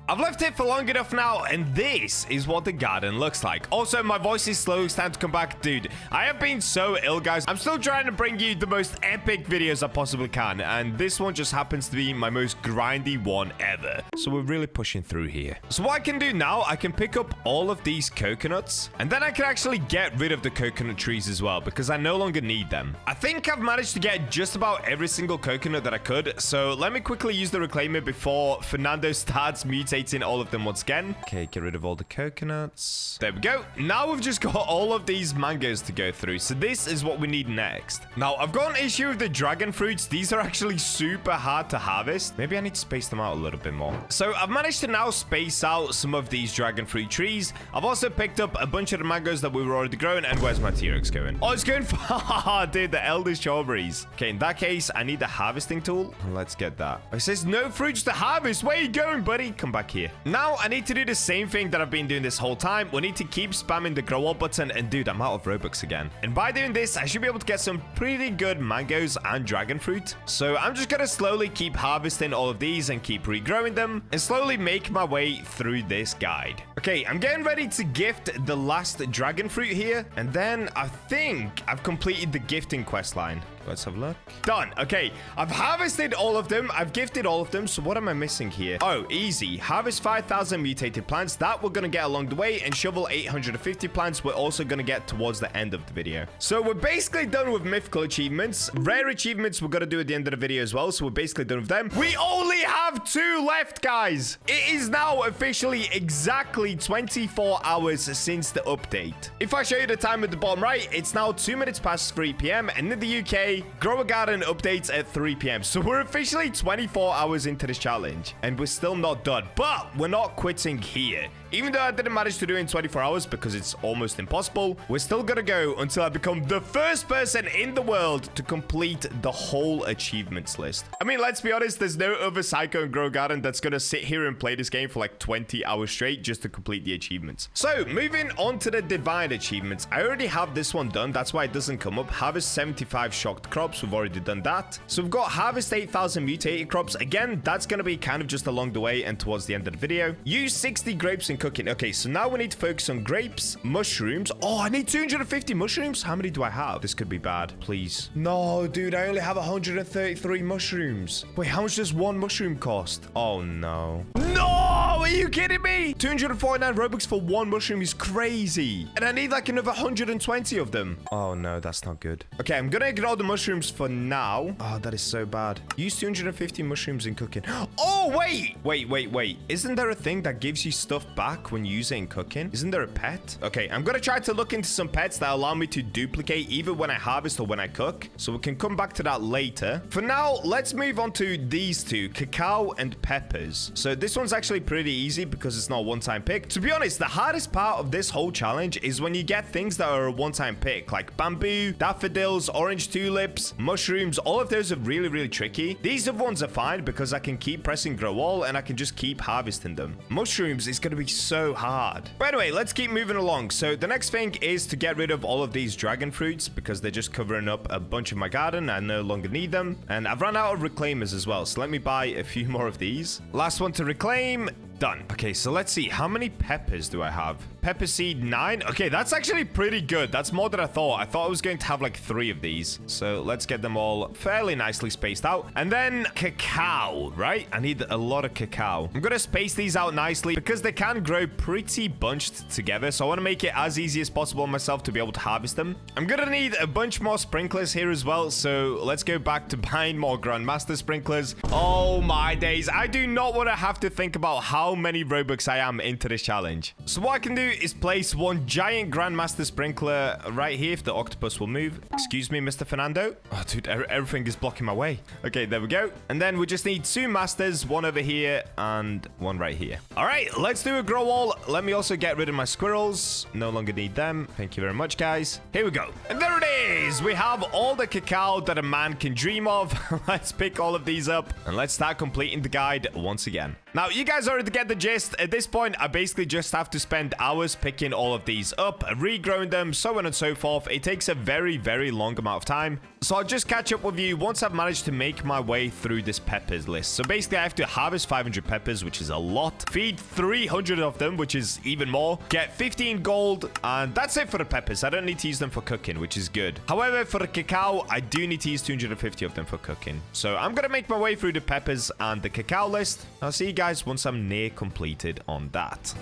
I've left it for long enough now, and this is what the garden looks like. Also, my voice is slow. It's time to come back. Dude, I have been so ill, guys. I'm still trying to bring you the most epic videos I possibly can, and this one just happens to be my most grindy one ever. So we're really pushing through here. So what I can do now, I can pick up all of these coconuts, and then I can actually get rid of the coconut trees as well, because I no longer need them. I think I've managed to get just about every single coconut that I could, so let me quickly use the reclaimer before Fernando starts mutating all of them once again. Okay, get rid of all the coconuts. There we go. Now we've just got all of these mangoes to go through, so this is what we need next. Now, I've got an issue with the dragon fruits. These are actually super hard to harvest. Maybe I need to space them out a little bit more. So I've managed to now space out some of these dragon fruit trees. I've also picked up a bunch of the mangoes that we were already growing. And where's my T-Rex going? Oh, it's going far. Dude, the elder strawberries. Okay, in that case, I need the harvesting tool. Let's get that. It says no fruits to harvest. Where are you going, buddy? Come back here. Now, I need to do the same thing that I've been doing this whole time. We need to keep spamming the grow all button. And dude, I'm out of Robux again. And by doing this, I should be able to get some pretty good mangoes and dragon fruit. So I'm just going to slowly keep harvesting all of these and keep regrowing them and slowly make my way through this guide. Okay, I'm getting ready to gift the last dragon fruit here. And then I think I've completed the gifting quest line. Let's have a look. Done. Okay, I've harvested all of them. I've gifted all of them. So what am I missing here? Oh, easy. Harvest 5,000 mutated plants. That we're going to get along the way, and shovel 850 plants. We're also going to get towards the end of the video. So we're basically done with mythical achievements. Rare achievements we're going to do at the end of the video as well. So we're basically done with them. We only have 2 left, guys. It is now officially exactly 24 hours since the update. If I show you the time at the bottom right, it's now 2 minutes past 3 p.m. And in the UK, Grow a Garden updates at 3 p.m. So we're officially 24 hours into this challenge, and we're still not done. But we're not quitting here. Even though I didn't manage to do it in 24 hours because it's almost impossible, we're still gonna go until I become the first person in the world to complete the whole achievements list. I mean, let's be honest, there's no other Psycho and Grow Garden that's gonna sit here and play this game for like 20 hours straight just to complete the achievements. So, moving on to the Divine achievements. I already have this one done, that's why it doesn't come up. Harvest 75 shocked crops, we've already done that. So we've got harvest 8,000 mutated crops. Again, that's gonna be kind of just along the way and towards the end of the video. Use 60 grapes in cooking. Okay, so now we need to focus on grapes, mushrooms. Oh, I need 250 mushrooms. How many do I have? This could be bad. Please. No, dude, I only have 133 mushrooms. Wait, how much does one mushroom cost? Oh, no. No! Are you kidding me? 249 Robux for one mushroom is crazy. And I need like another 120 of them. Oh, no, that's not good. Okay, I'm gonna ignore the mushrooms for now. Oh, that is so bad. Use 250 mushrooms in cooking. Oh, wait. Wait. Isn't there a thing that gives you stuff back when you use it in cooking? Isn't there a pet? Okay, I'm gonna try to look into some pets that allow me to duplicate either when I harvest or when I cook. So we can come back to that later. For now, let's move on to these two, cacao and peppers. So this one's actually pretty easy because it's not a one-time pick. To be honest, the hardest part of this whole challenge is when you get things that are a one-time pick, like bamboo, daffodils, orange tulips, mushrooms. All of those are really, really tricky. These other ones are fine because I can keep pressing grow all and I can just keep harvesting them. Mushrooms is going to be so hard. But anyway, let's keep moving along. So the next thing is to get rid of all of these dragon fruits because they're just covering up a bunch of my garden. I no longer need them. And I've run out of reclaimers as well. So let me buy a few more of these. Last one to reclaim. Done. Okay, so let's see. How many peppers do I have? Pepper seed 9. Okay, that's actually pretty good. That's more than I thought. I thought I was going to have like 3 of these. So let's get them all fairly nicely spaced out. And then cacao, right? I need a lot of cacao. I'm going to space these out nicely because they can grow pretty bunched together. So I want to make it as easy as possible on myself to be able to harvest them. I'm going to need a bunch more sprinklers here as well. So let's go back to buying more Grandmaster sprinklers. Oh my days. I do not want to have to think about how many Robux I am into this challenge. So what I can do is place one giant Grandmaster sprinkler right here if the octopus will move. Excuse me, Mr. Fernando. Oh, dude, everything is blocking my way. Okay, there we go. And then we just need 2 masters, one over here and one right here. All right, let's do a grow wall. Let me also get rid of my squirrels. No longer need them. Thank you very much, guys. Here we go. And there it is. We have all the cacao that a man can dream of. Let's pick all of these up and let's start completing the guide once again. Now, you guys already get the gist. At this point, I basically just have to spend hours picking all of these up, regrowing them, so on and so forth. It takes a very, very long amount of time. So I'll just catch up with you once I've managed to make my way through this peppers list. So basically, I have to harvest 500 peppers, which is a lot. Feed 300 of them, which is even more. Get 15 gold, and that's it for the peppers. I don't need to use them for cooking, which is good. However, for the cacao, I do need to use 250 of them for cooking. So I'm going to make my way through the peppers and the cacao list. I'll see you guys once I'm near completed on that.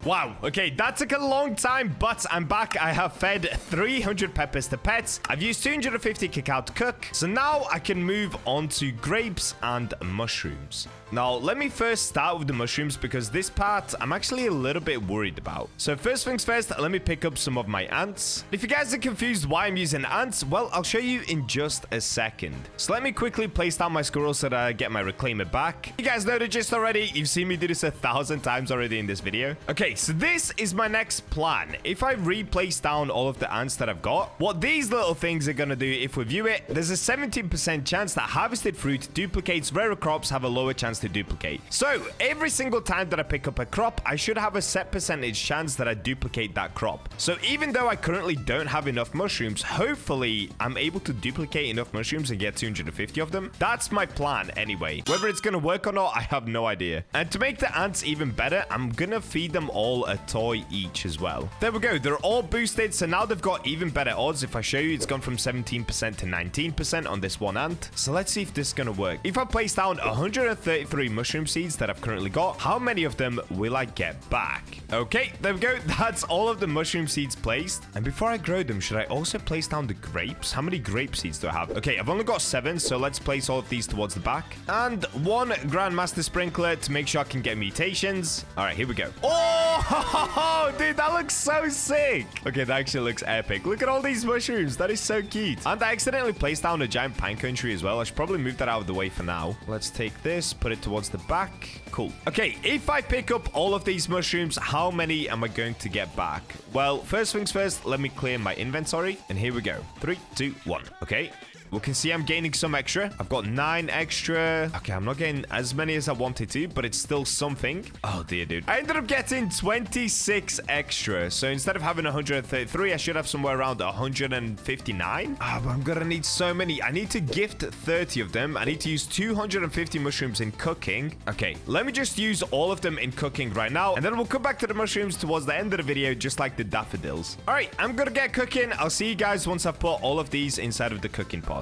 Wow, okay, that took a long time, but I'm back. I have fed 300 peppers to pets. I've used 250 cacao to cook. So now I can move on to grapes and mushrooms. Now, let me first start with the mushrooms because this part I'm actually a little bit worried about. So first things first, let me pick up some of my ants. If you guys are confused why I'm using ants, well, I'll show you in just a second. So let me quickly place down my squirrels so that I get my reclaimer back. You guys know the gist already. You've seen me do this 1,000 times already in this video. Okay, so this is my next plan. If I replace down all of the ants that I've got, what these little things are gonna do if we view it, there's a 17% chance that harvested fruit duplicates rarer crops have a lower chance to duplicate. So every single time that I pick up a crop, I should have a set percentage chance that I duplicate that crop. So even though I currently don't have enough mushrooms, hopefully I'm able to duplicate enough mushrooms and get 250 of them. That's my plan anyway. Whether it's gonna work or not, I have no idea. And to make the ants even better, I'm gonna feed them all a toy each as well. There we go. They're all boosted, so now they've got even better odds. If I show you, it's gone from 17% to 19% on this one ant. So let's see if this is gonna work. If I place down 133 mushroom seeds that I've currently got, how many of them will I get back? Okay, there we go. That's all of the mushroom seeds placed. And before I grow them, should I also place down the grapes? How many grape seeds do I have? Okay, I've only got 7, so let's place all of these towards the back. And 1 Grandmaster sprinkler to make sure I can get mutations. All right, here we go. Oh, dude, that looks so sick. Okay, that actually looks epic. Look at all these mushrooms. That is so cute. And I accidentally placed down a giant pinecone tree as well. I should probably move that out of the way for now. Let's take this, put it towards the back. Cool. Okay, if I pick up all of these mushrooms, how many am I going to get back? Well, first things first, let me clear my inventory. And here we go. 3, 2, 1. Okay. We can see I'm gaining some extra. I've got 9 extra. Okay, I'm not getting as many as I wanted to, but it's still something. Oh, dear, dude. I ended up getting 26 extra. So instead of having 133, I should have somewhere around 159. But I'm gonna need so many. I need to gift 30 of them. I need to use 250 mushrooms in cooking. Okay, let me just use all of them in cooking right now. And then we'll come back to the mushrooms towards the end of the video, just like the daffodils. All right, I'm gonna get cooking. I'll see you guys once I've put all of these inside of the cooking pot.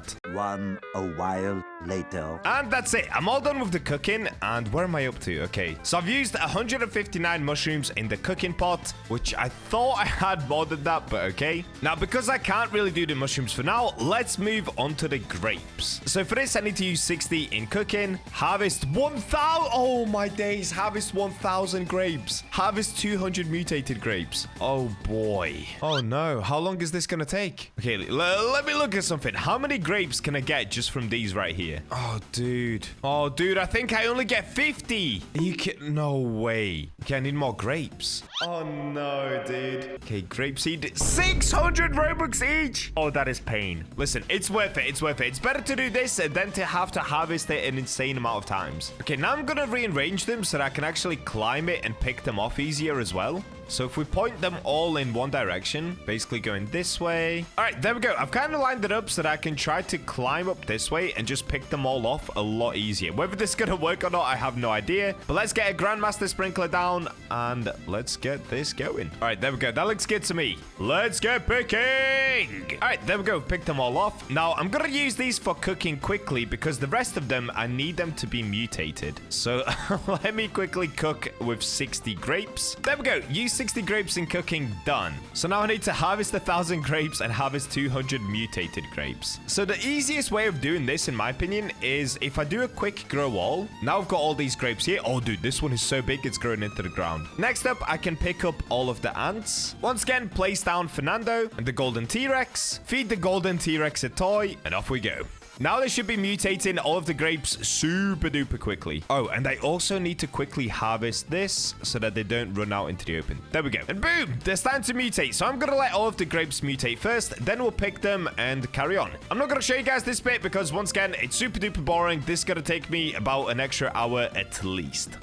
A while later. And that's it. I'm all done with the cooking. And where am I up to? Okay, so I've used 159 mushrooms in the cooking pot, which I thought I had more than that, but okay. Now, because I can't really do the mushrooms for now, let's move on to the grapes. So for this, I need to use 60 in cooking. Harvest 1,000. Oh my days. Harvest 1,000 grapes. Harvest 200 mutated grapes. Oh boy. Oh no. How long is this gonna take? Okay, let me look at something. How many grapes can I get just from these right here? Oh, dude. Oh, dude, I think I only get 50. You can... No way. Okay, I need more grapes. Oh, no, dude. Okay, grape seed. 600 Robux each. Oh, that is pain. Listen, it's worth it. It's worth it. It's better to do this than to have to harvest it an insane amount of times. Okay, now I'm going to rearrange them so that I can actually climb it and pick them off easier as well. So if we point them all in one direction, basically going this way. All right, there we go. I've kind of lined it up so that I can try to climb up this way and just pick them all off a lot easier. Whether this is going to work or not, I have no idea. But let's get a Grandmaster Sprinkler down and let's get this going. All right, there we go. That looks good to me. Let's get picking. All right, there we go. Pick them all off. Now, I'm going to use these for cooking quickly because the rest of them, I need them to be mutated. So let me quickly cook with 60 grapes. There we go. Use 60 grapes in cooking. Done. So now I need to harvest 1,000 grapes and harvest 200 mutated grapes. So the easiest way of doing this, in my opinion, is if I do a quick grow all. Now I've got all these grapes here. Oh, dude, this one is so big, it's growing into the ground. Next up, I can pick up all of the ants. Once again, place down Fernando and the golden T-Rex. Feed the golden T-Rex a toy, and off we go. Now they should be mutating all of the grapes super duper quickly. Oh, and I also need to quickly harvest this so that they don't run out into the open. There we go. And boom, they're starting to mutate. So I'm going to let all of the grapes mutate first. Then we'll pick them and carry on. I'm not going to show you guys this bit because once again, it's super duper boring. This is going to take me about an extra hour at least.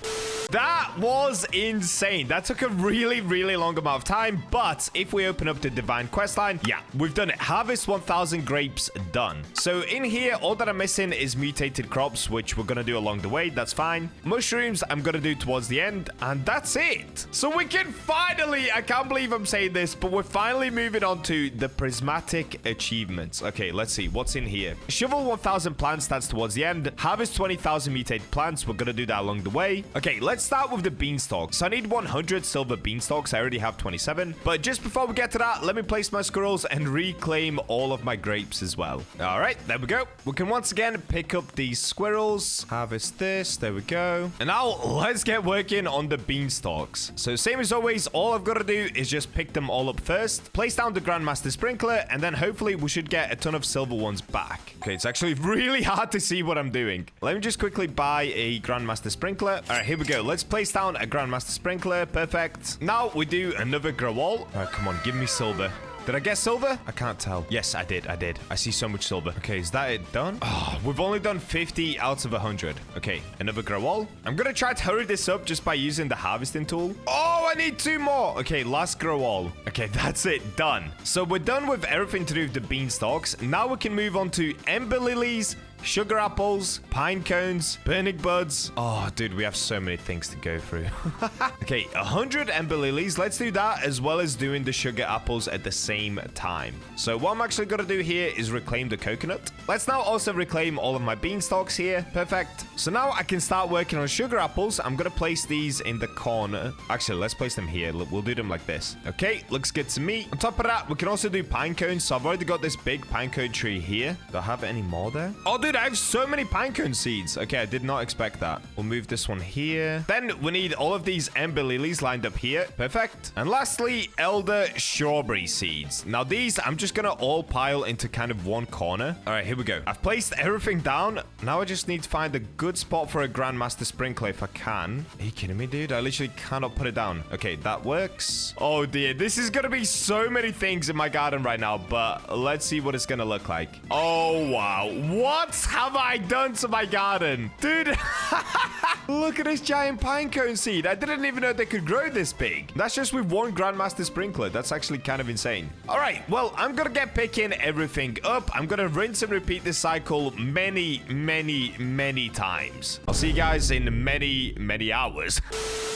That was insane. That took a really, really long amount of time. But if we open up the Divine Questline, yeah, we've done it. Harvest 1,000 grapes, done. So in here, all that I'm missing is mutated crops, which we're going to do along the way. That's fine. Mushrooms, I'm going to do towards the end. And that's it. So we can finally, I can't believe I'm saying this, but we're finally moving on to the Prismatic achievements. Okay, let's see. What's in here? Shovel 1,000 plants. That's towards the end. Harvest 20,000 mutated plants. We're going to do that along the way. Okay, let's start with the beanstalks. So I need 100 silver beanstalks. I already have 27. But just before we get to that, let me place my squirrels and reclaim all of my grapes as well. All right, there we go. We can once again pick up these squirrels. Harvest this. There we go. And now let's get working on the beanstalks. So same as always, all I've got to do is just pick them all up first. Place down the Grandmaster Sprinkler. And then hopefully we should get a ton of silver ones back. Okay, it's actually really hard to see what I'm doing. Let me just quickly buy a Grandmaster Sprinkler. All right, here we go. Let's place down a Grandmaster Sprinkler. Perfect. Now we do another grow all. All right, come on. Give me silver. Did I get silver? I can't tell. Yes, I did. I see so much silver. Okay, is that it done? Oh, we've only done 50 out of 100. Okay, another grow all. I'm gonna try to hurry this up just by using the harvesting tool. Oh, I need 2 more. Okay, last grow all. Okay, that's it. Done. So we're done with everything to do with the beanstalks. Now we can move on to ember lilies, sugar apples, pine cones, burning buds. Oh, dude, we have so many things to go through. Okay, 100 ember lilies. Let's do that as well as doing the sugar apples at the same time. So what I'm actually going to do here is reclaim the coconut. Let's now also reclaim all of my beanstalks here. Perfect. So now I can start working on sugar apples. I'm going to place these in the corner. Actually, let's place them here. We'll do them like this. Okay, looks good to me. On top of that, we can also do pine cones. So I've already got this big pine cone tree here. Do I have any more there? Oh, dude, I have so many pinecone seeds. Okay, I did not expect that. We'll move this one here. Then we need all of these ember lilies lined up here. Perfect. And lastly, elder strawberry seeds. Now these, I'm just gonna all pile into kind of one corner. All right, here we go. I've placed everything down. Now I just need to find a good spot for a Grandmaster Sprinkler if I can. Are you kidding me, dude? I literally cannot put it down. Okay, that works. Oh dear, this is gonna be so many things in my garden right now, but let's see what it's gonna look like. Oh wow, what have I done to my garden? Dude, look at this giant pinecone seed. I didn't even know they could grow this big. That's just with one Grandmaster Sprinkler. That's actually kind of insane. All right, well, I'm gonna get picking everything up. I'm gonna rinse and repeat this cycle many, many, many times. I'll see you guys in many, many hours.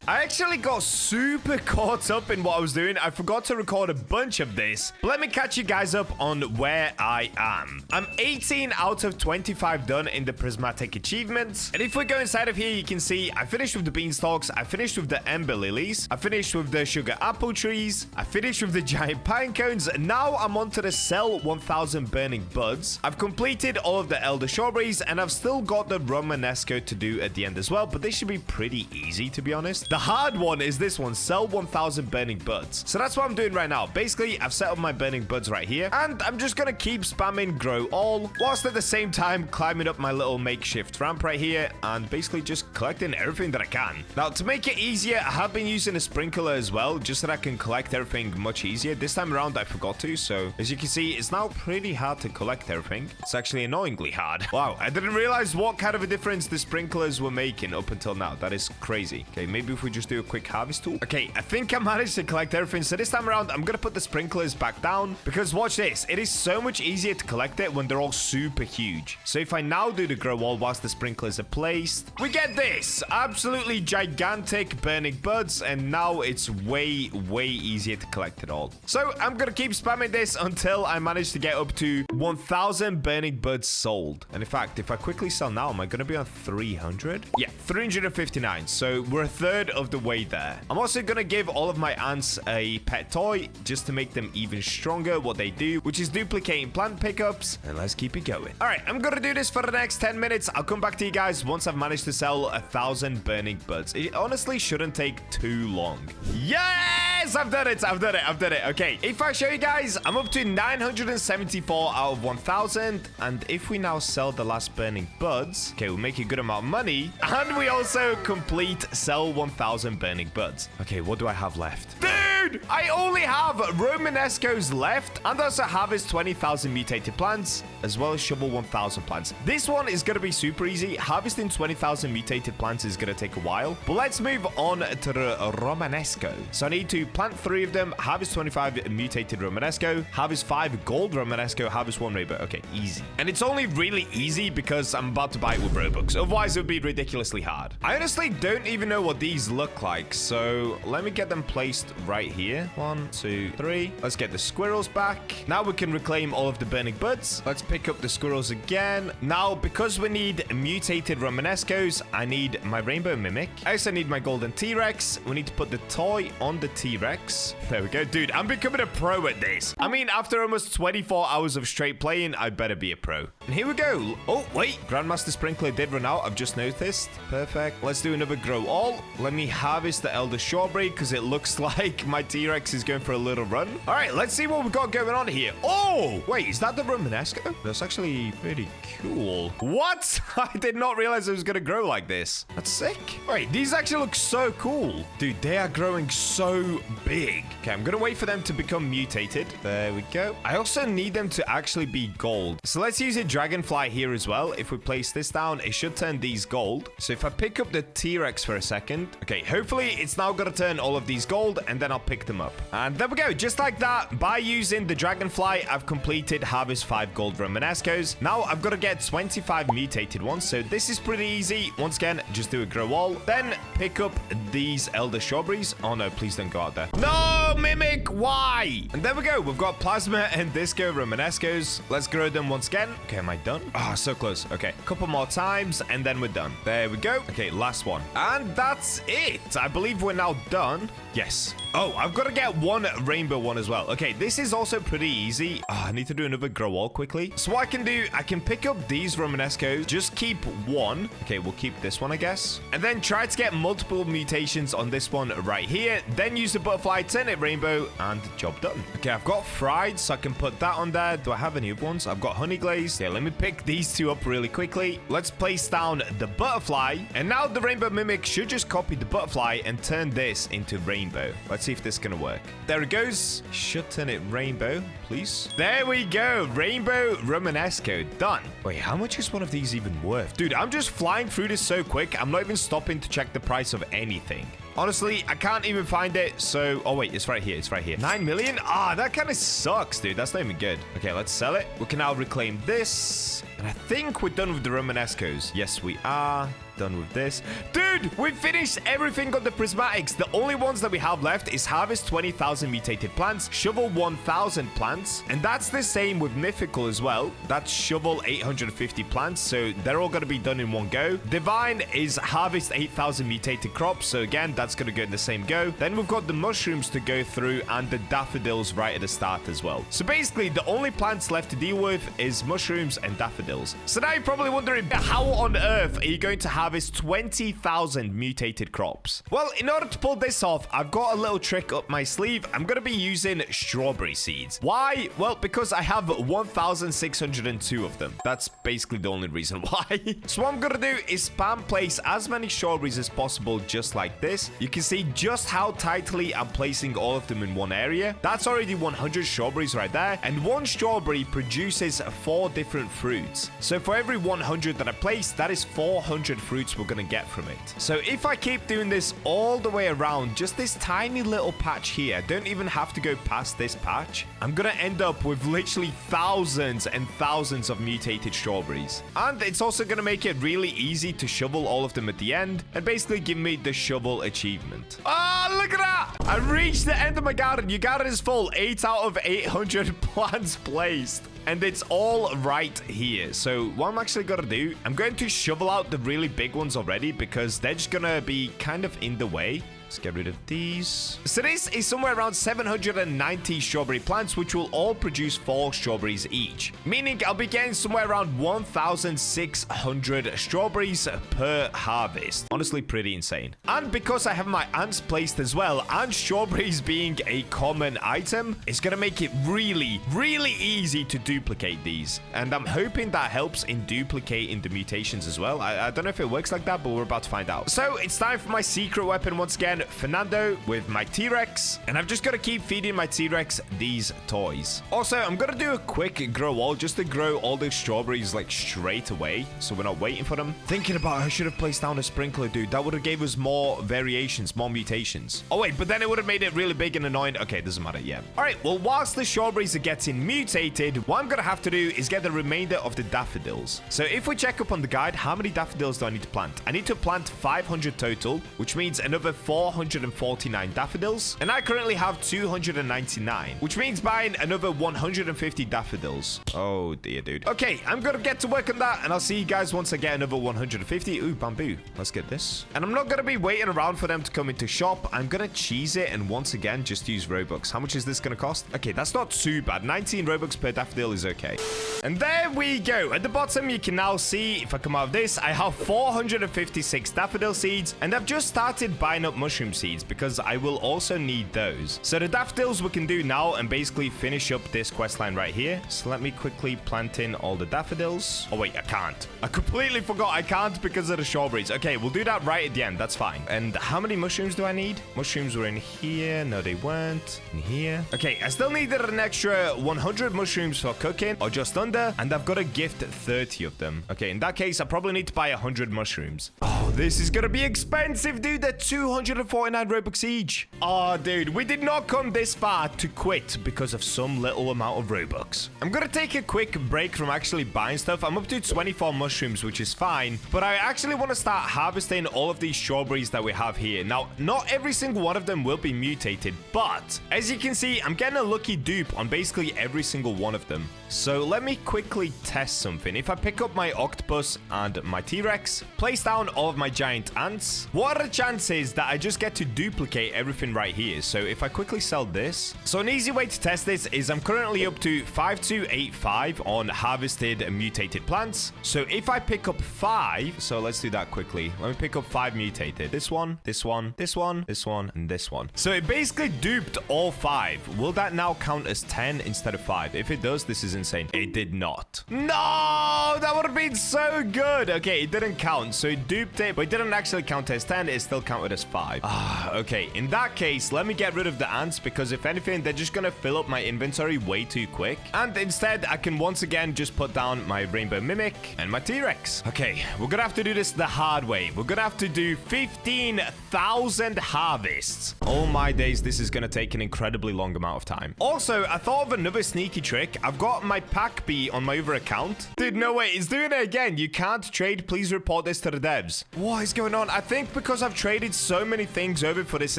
I actually got super caught up in what I was doing. I forgot to record a bunch of this. But let me catch you guys up on where I am. I'm 18 out of 25 done in the Prismatic achievements. And if we go inside of here, you can see I finished with the beanstalks. I finished with the ember lilies. I finished with the sugar apple trees. I finished with the giant pine cones. Now I'm on to the sell 1,000 burning buds. I've completed all of the elder strawberries, and I've still got the Romanesco to do at the end as well. But this should be pretty easy, to be honest. The hard one is this one, sell 1,000 burning buds. So that's what I'm doing right now. Basically, I've set up my burning buds right here, and I'm just gonna keep spamming grow all, whilst at the same time climbing up my little makeshift ramp right here, and basically just collecting collecting everything that I can. Now, to make it easier, I have been using a sprinkler as well, just so that I can collect everything much easier. This time around, I forgot to, so as you can see, it's now pretty hard to collect everything. It's actually annoyingly hard. Wow, I didn't realize what kind of a difference the sprinklers were making up until now. That is crazy. Okay, maybe if we just do a quick harvest tool. Okay, I think I managed to collect everything. So this time around, I'm gonna put the sprinklers back down because watch this. It is so much easier to collect it when they're all super huge. So if I now do the grow wall whilst the sprinklers are placed, we get this absolutely gigantic burning buds, and now it's way easier to collect it all. So I'm gonna keep spamming this until I manage to get up to 1,000 burning buds sold. And in fact, if I quickly sell now, am I gonna be on 300? Yeah, 359. So we're a third of the way there. I'm also gonna give all of my ants a pet toy just to make them even stronger what they do, which is duplicating plant pickups. And let's keep it going. All right, I'm gonna do this for the next 10 minutes. I'll come back to you guys once I've managed to sell 1,000 burning buds. It honestly shouldn't take too long. Yes, I've done it. Okay, if I show you guys, I'm up to 974 out of 1,000. And if we now sell the last burning buds, okay, we'll make a good amount of money. And we also complete sell 1,000 burning buds. Okay, what do I have left? Dude, I only have Romanescos left, and also harvest 20,000 mutated plants, as well as shovel 1,000 plants. This one is going to be super easy. Harvesting 20,000 mutated plants is going to take a while, but let's move on to the Romanesco. So I need to plant 3 of them, harvest 25 mutated Romanesco, harvest 5 gold Romanesco, harvest 1 rainbow. Okay, easy. And it's only really easy because I'm about to buy it with Robux. Otherwise, it would be ridiculously hard. I honestly don't even know what these look like, so let me get them placed right here. 1, 2, 3. Let's get the squirrels back. Now we can reclaim all of the burning buds. Let's pick up the squirrels again. Now, because we need mutated Romanescos, I need my rainbow mimic. I also need my golden T-Rex. We need to put the toy on the T-Rex. There we go. Dude, I'm becoming a pro at this. I mean, after almost 24 hours of straight playing, I better be a pro. And here we go. Oh, wait. Grandmaster Sprinkler did run out. I've just noticed. Perfect. Let's do another grow all. Let me harvest the Elder Strawberry because it looks like my T-Rex is going for a little run. All right, let's see what we've got going on here. Oh, wait, is that the Romanesco? That's actually pretty cool. What? I did not realize it was going to grow like this. That's sick. Wait, these actually look so cool. Dude, they are growing so big. Okay, I'm going to wait for them to become mutated. There we go. I also need them to actually be gold. So let's use a dragonfly here as well. If we place this down, it should turn these gold. So if I pick up the T-Rex for a second. Okay, hopefully it's now going to turn all of these gold, and then I'll pick them up. And there we go. Just like that, by using the dragonfly, I've completed harvest 5 gold Romanescos. Now I've got to get 25 mutated ones. So this is pretty easy. Once again, just do a grow all. Then pick up these Elder Strawberries. Oh no, please don't go out there. No, Mimic, why? And there we go. We've got Plasma and Disco Romanescos. Let's grow them once again. Okay, am I done? Ah, so close. Okay, a couple more times and then we're done. There we go. Okay, last one. And that's it. I believe we're now done. Yes. Oh, I've got to get one rainbow one as well. Okay, this is also pretty easy. Oh, I need to do another grow all quickly. So what I can do, I can pick up these Romanescos, just keep one. Okay, we'll keep this one, I guess. And then try to get multiple mutations on this one right here. Then use the butterfly, turn it rainbow, and job done. Okay, I've got fried, so I can put that on there. Do I have any other ones? I've got honey glaze. Okay, let me pick these 2 up really quickly. Let's place down the butterfly. And now the rainbow mimic should just copy the butterfly and turn this into rainbow. Let's see if this is gonna work. There it goes. Should turn it rainbow, please. There we go. Rainbow Romanesco done. Wait, how much is one of these even worth? Dude, I'm just flying through this so quick. I'm not even stopping to check the price of anything. Honestly, I can't even find it. So, oh wait, it's right here. It's right here. 9 million? Ah, that kind of sucks, dude. That's not even good. Okay, let's sell it. We can now reclaim this. And I think we're done with the Romanescos. Yes, we are. Done with this. Dude, we finished everything on the Prismatics. The only ones that we have left is harvest 20,000 mutated plants, shovel 1,000 plants, and that's the same with Mythical as well. That's shovel 850 plants, so they're all going to be done in one go. Divine is harvest 8,000 mutated crops, so again, that's going to go in the same go. Then we've got the mushrooms to go through and the daffodils right at the start as well. So basically, the only plants left to deal with is mushrooms and daffodils. daffodils. So now you're probably wondering, how on earth are you going to harvest 20,000 mutated crops? Well, in order to pull this off, I've got a little trick up my sleeve. I'm going to be using strawberry seeds. Why? Well, because I have 1,602 of them. That's basically the only reason why. So what I'm going to do is spam place as many strawberries as possible, just like this. You can see just how tightly I'm placing all of them in one area. That's already 100 strawberries right there. And one strawberry produces 4 different fruits. So for every 100 that I place, that is 400 fruits we're going to get from it. So if I keep doing this all the way around, just this tiny little patch here, don't even have to go past this patch, I'm going to end up with literally thousands and thousands of mutated strawberries. And it's also going to make it really easy to shovel all of them at the end and basically give me the shovel achievement. Ah, look at that! I reached the end of my garden. Your garden is full. 8 out of 800 plants placed. And it's all right here. So what I'm actually going to do, I'm going to shovel out the really big ones already because they're just going to be kind of in the way. Let's get rid of these. So this is somewhere around 790 strawberry plants, which will all produce 4 strawberries each. Meaning I'll be getting somewhere around 1,600 strawberries per harvest. Honestly, pretty insane. And because I have my ants placed as well, and strawberries being a common item, it's going to make it really, really easy to duplicate these. And I'm hoping that helps in duplicating the mutations as well. I don't know if it works like that, but we're about to find out. So it's time for my secret weapon once again. Fernando with my T-Rex, and I've just got to keep feeding my T-Rex these toys. Also, I'm going to do a quick grow wall just to grow all the strawberries like straight away, so we're not waiting for them. Thinking about, I should have placed down a sprinkler, dude. That would have gave us more variations, more mutations. Oh wait, but then it would have made it really big and annoying. Okay, doesn't matter. Yeah. All right, well, whilst the strawberries are getting mutated, what I'm going to have to do is get the remainder of the daffodils. So if we check up on the guide, how many daffodils do I need to plant? I need to plant 500 total, which means another 449 daffodils, and I currently have 299, which means buying another 150 daffodils. Oh dear, dude. Okay, I'm gonna get to work on that, and I'll see you guys once I get another 150. Ooh, bamboo. Let's get this. And I'm not gonna be waiting around for them to come into shop. I'm gonna cheese it and once again just use Robux. How much is this gonna cost? Okay, that's not too bad. 19 Robux per daffodil is okay. And there we go. At the bottom, you can now see, if I come out of this, I have 456 daffodil seeds, and I've just started buying up mushroom seeds because I will also need those. So the daffodils we can do now and basically finish up this quest line right here. So let me quickly plant in all the daffodils. Oh wait, I can't. I completely forgot I can't because of the strawberries. Okay, we'll do that right at the end. That's fine. And how many mushrooms do I need? Mushrooms were in here. No, they weren't. In here. Okay, I still needed an extra 100 mushrooms for cooking, or just under, and I've got to gift 30 of them. Okay, in that case, I probably need to buy 100 mushrooms. Oh, this is gonna be expensive, dude. They're 249 Robux each. Oh, dude, we did not come this far to quit because of some little amount of Robux. I'm gonna take a quick break from actually buying stuff. I'm up to 24 mushrooms, which is fine, but I actually want to start harvesting all of these strawberries that we have here. Now, not every single one of them will be mutated, but as you can see, I'm getting a lucky dupe on basically every single one of them. So let me quickly test something. If I pick up my octopus and my T-Rex, place down all of my giant ants, what are the chances that I just get to duplicate everything right here? So if I quickly sell this, so an easy way to test this is I'm currently up to 5285 on harvested and mutated plants. So if I pick up 5, so let's do that quickly. Let me pick up 5 mutated. This one, this one, this one, this one, and this one. So it basically duped all 5. Will that now count as 10 instead of 5? If it does, this is insane. It did not. No, that would have been so good. Okay, it didn't count. So it duped it, but it didn't actually count as 10. It still counted as 5. Okay, in that case, let me get rid of the ants because if anything, they're just gonna fill up my inventory way too quick. And instead, I can once again just put down my rainbow mimic and my T-Rex. Okay, we're gonna have to do this the hard way. We're gonna have to do 15,000 harvests. Oh my days, this is gonna take an incredibly long amount of time. Also, I thought of another sneaky trick. I've got my pack bee on my other account. Dude, no way, it's doing it again. You can't trade. Please report this to the devs. What is going on? I think because I've traded so many things over for this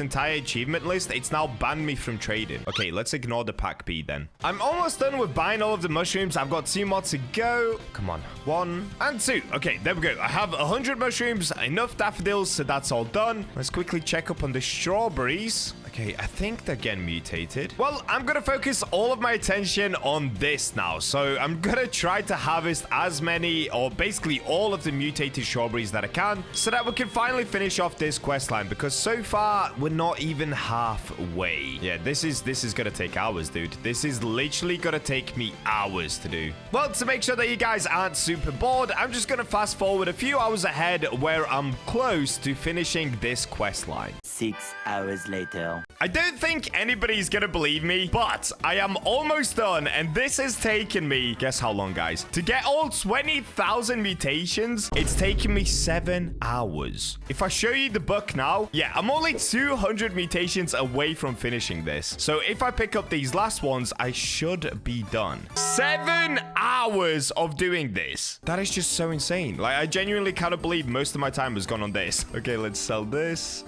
entire achievement list, it's now banned me from trading. Okay, let's ignore the pack bee then. I'm almost done with buying all of the mushrooms. I've got 2 more to go. Come on, 1 and 2. Okay, there we go. I have 100 mushrooms, enough daffodils, so that's all done. Let's quickly check up on the strawberries. I Okay, I think they're getting mutated. Well, I'm gonna focus all of my attention on this now. So I'm gonna try to harvest as many, or basically all of the mutated strawberries that I can, so that we can finally finish off this quest line, because so far we're not even halfway. Yeah, this is gonna take hours, dude. This is literally gonna take me hours to do. Well, to make sure that you guys aren't super bored, I'm just gonna fast forward a few hours ahead where I'm close to finishing this quest line. 6 hours later. I don't think anybody's gonna believe me, but I am almost done, and this has taken me, guess how long, guys? To get all 20,000 mutations, it's taken me 7 hours. If I show you the book now, yeah, I'm only 200 mutations away from finishing this. So if I pick up these last ones, I should be done. 7 hours of doing this. That is just so insane. Like, I genuinely cannot believe most of my time has gone on this. Okay, let's sell this.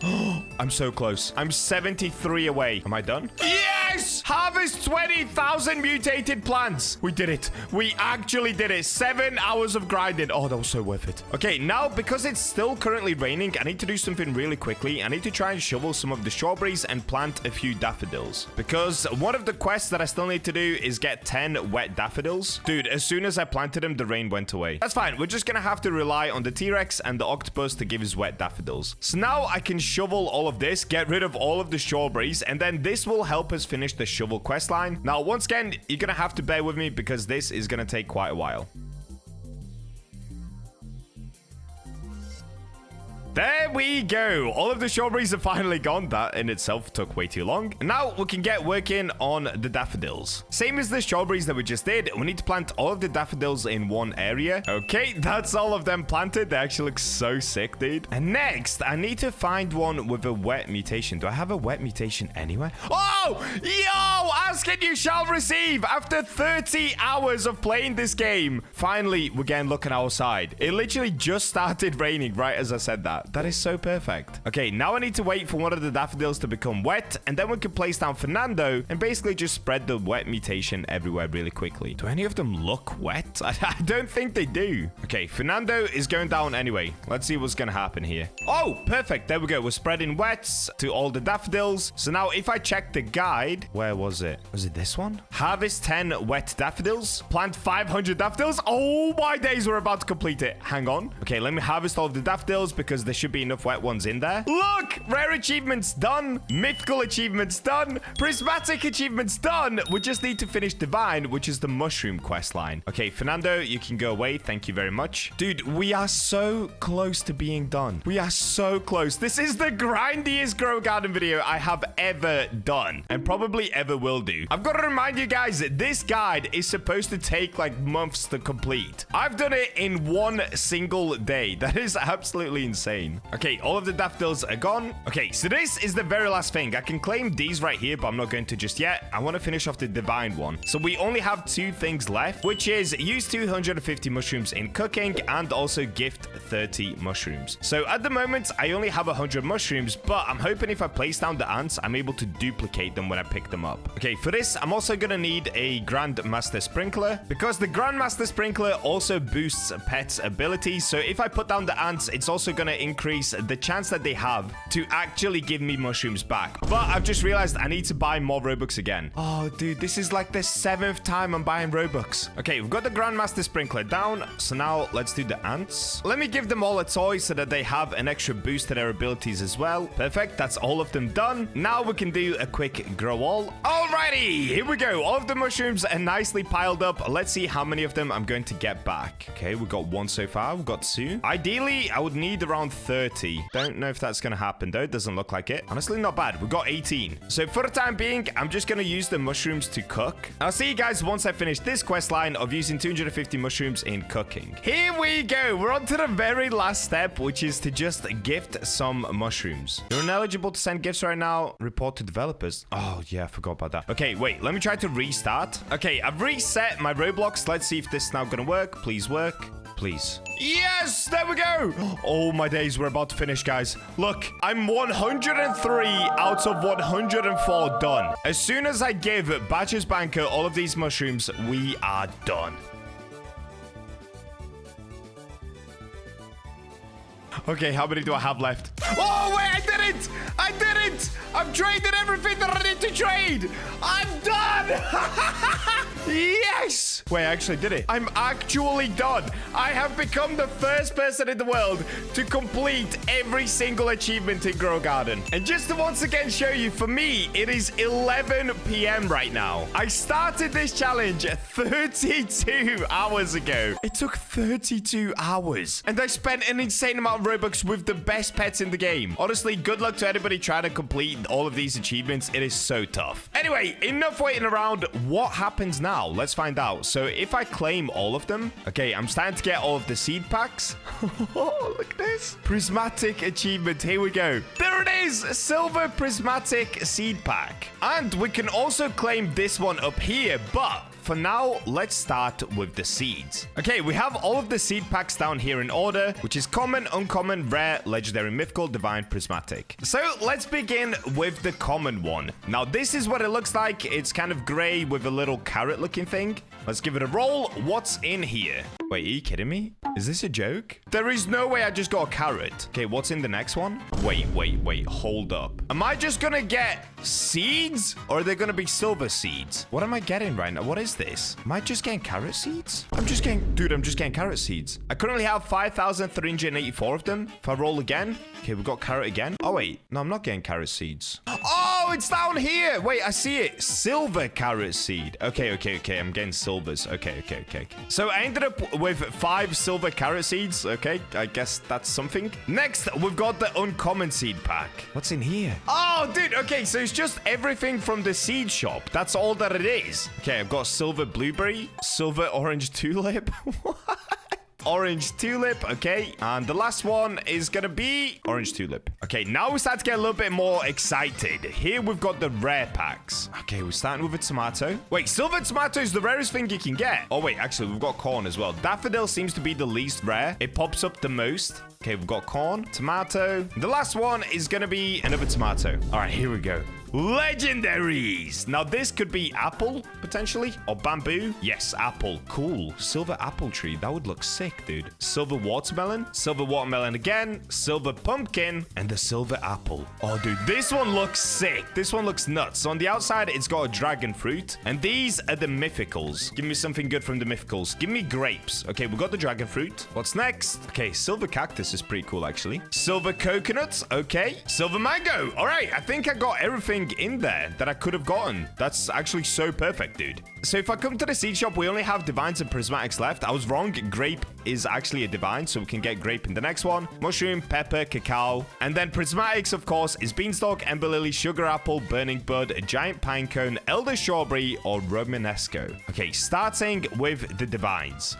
I'm so close. I'm 73 away. Am I done? Yes! Harvest 20,000 mutated plants. We did it. We actually did it. 7 hours of grinding. Oh, that was so worth it. Okay, now because it's still currently raining, I need to do something really quickly. I need to try and shovel some of the strawberries and plant a few daffodils, because one of the quests that I still need to do is get 10 wet daffodils. Dude, as soon as I planted them, the rain went away. That's fine. We're just gonna have to rely on the T-Rex and the octopus to give us wet daffodils. So now I can shovel all of this, get rid of all of the strawberries, and then this will help us finish the shovel quest line. Now, once again, you're gonna have to bear with me because this is gonna take quite a while. There we go. All of the strawberries are finally gone. That in itself took way too long. And now we can get working on the daffodils. Same as the strawberries that we just did. We need to plant all of the daffodils in one area. Okay, that's all of them planted. They actually look so sick, dude. And next, I need to find one with a wet mutation. Do I have a wet mutation anywhere? Oh, yo, ask and you shall receive. After 30 hours of playing this game, finally, we're getting luck on our side. It literally just started raining right as I said that. That is so perfect. Okay, now I need to wait for one of the daffodils to become wet, and then we can place down Fernando and basically just spread the wet mutation everywhere really quickly. Do any of them look wet? I don't think they do. Okay, Fernando is going down anyway. Let's see what's gonna happen here. Oh, perfect. There we go. We're spreading wets to all the daffodils. So now if I check the guide, where was it? Was it this one? Harvest 10 wet daffodils. Plant 500 daffodils. Oh my days, we're about to complete it. Hang on. Okay, let me harvest all of the daffodils because there should be enough wet ones in there. Look, rare achievements done. Mythical achievements done. Prismatic achievements done. We just need to finish divine, which is the mushroom quest line. Okay, Fernando, you can go away. Thank you very much. Dude, we are so close to being done. We are so close. This is the grindiest grow garden video I have ever done, and probably ever will do. I've got to remind you guys that this guide is supposed to take like months to complete. I've done it in one single day. That is absolutely insane. Okay, all of the daffodils are gone. Okay, so this is the very last thing. I can claim these right here, but I'm not going to just yet. I want to finish off the divine one. So we only have 2 things left, which is use 250 mushrooms in cooking and also gift 30 mushrooms. So at the moment, I only have 100 mushrooms, but I'm hoping if I place down the ants, I'm able to duplicate them when I pick them up. Okay, for this, I'm also going to need a Grandmaster Sprinkler, because the Grandmaster Sprinkler also boosts pets' abilities. So if I put down the ants, it's also going to increase the chance that they have to actually give me mushrooms back. But I've just realized I need to buy more Robux again. Oh, dude, this is like the 7th time I'm buying Robux. Okay, we've got the Grandmaster Sprinkler down. So now let's do the ants. Let me give them all a toy so that they have an extra boost to their abilities as well. Perfect. That's all of them done. Now we can do a quick grow all. Alrighty, here we go. All of the mushrooms are nicely piled up. Let's see how many of them I'm going to get back. Okay, we've got 1 so far. We've got 2. Ideally, I would need around 30. Don't know if that's gonna happen though. It doesn't look like it. Honestly, not bad. We got 18. So for the time being, I'm just gonna use the mushrooms to cook. I'll see you guys once I finish this quest line of using 250 mushrooms in cooking. Here we go. We're on to the very last step, which is to just gift some mushrooms. You're ineligible to send gifts right now. Report to developers. Oh yeah, I forgot about that. Okay, wait. Let me try to restart. Okay, I've reset my Roblox. Let's see if this is now gonna work. Please work. Please. Yes, there we go. Oh my days, we're about to finish, guys. Look, I'm 103 out of 104 done. As soon as I give Bacha's banker all of these mushrooms, we are done. Okay, how many do I have left? Oh, wait, I did it! I did it! I've traded everything seed. I'm done. Yes. Wait, I actually did it. I'm actually done. I have become the first person in the world to complete every single achievement in Grow Garden. And just to once again show you, for me, it is 11 p.m. right now. I started this challenge 32 hours ago. It took 32 hours. And I spent an insane amount of Robux with the best pets in the game. Honestly, good luck to anybody trying to complete all of these achievements. It is so tough. Anyway, enough waiting around. What happens now? Let's find out. So if I claim all of them, okay, I'm starting to get all of the seed packs. Oh, look at this. Prismatic achievement. Here we go. There it is. Silver Prismatic seed pack. And we can also claim this one up here, but for now, let's start with the seeds. Okay, we have all of the seed packs down here in order, which is common, uncommon, rare, legendary, mythical, divine, prismatic. So let's begin with the common one. Now, this is what it looks like. It's kind of gray with a little carrot looking thing. Let's give it a roll. What's in here? Wait, are you kidding me? Is this a joke? There is no way I just got a carrot. Okay, what's in the next one? Wait. Hold up. Am I just gonna get seeds? Or are they gonna be silver seeds? What am I getting right now? What is this? Am I just getting carrot seeds? I'm just getting carrot seeds. I currently have 5,384 of them. If I roll again. Okay, we've got carrot again. Oh, wait. No, I'm not getting carrot seeds. Oh, it's down here. Wait, I see it. Silver carrot seed. Okay. I'm getting silvers. Okay. So I ended up with 5 silver carrot seeds. Okay, I guess that's something. Next, we've got the uncommon seed pack. What's in here? Oh, dude. Okay, so it's just everything from the seed shop. That's all that it is. Okay, I've got silver blueberry, silver orange tulip. What? Orange tulip, okay. And the last one is gonna be orange tulip. Okay, now we start to get a little bit more excited. Here we've got the rare packs. Okay, we're starting with a tomato. Wait, silver tomato is the rarest thing you can get. Oh, wait, actually, we've got corn as well. Daffodil seems to be the least rare. It pops up the most. Okay, we've got corn, tomato. The last one is gonna be another tomato. All right, here we go. Legendaries. Now, this could be apple, potentially, or bamboo. Yes, apple. Cool. Silver apple tree. That would look sick, dude. Silver watermelon again, silver pumpkin, and the silver apple. Oh, dude, this one looks sick. This one looks nuts. So on the outside, it's got a dragon fruit, and these are the mythicals. Give me something good from the mythicals. Give me grapes. Okay, we got the dragon fruit. What's next? Okay, silver cactus is pretty cool, actually. Silver coconuts. Okay. Silver mango. All right, I think I got everything in there that I could have gotten. That's actually so perfect, dude. So if I come to the seed shop, we only have divines and prismatics left. I was wrong. Grape is actually a divine, so we can get grape in the next one. Mushroom, pepper, cacao. And then prismatics, of course, is beanstalk, ember lily, sugar apple, burning bud, a giant pine cone, elder strawberry, or romanesco. Okay, starting with the divines.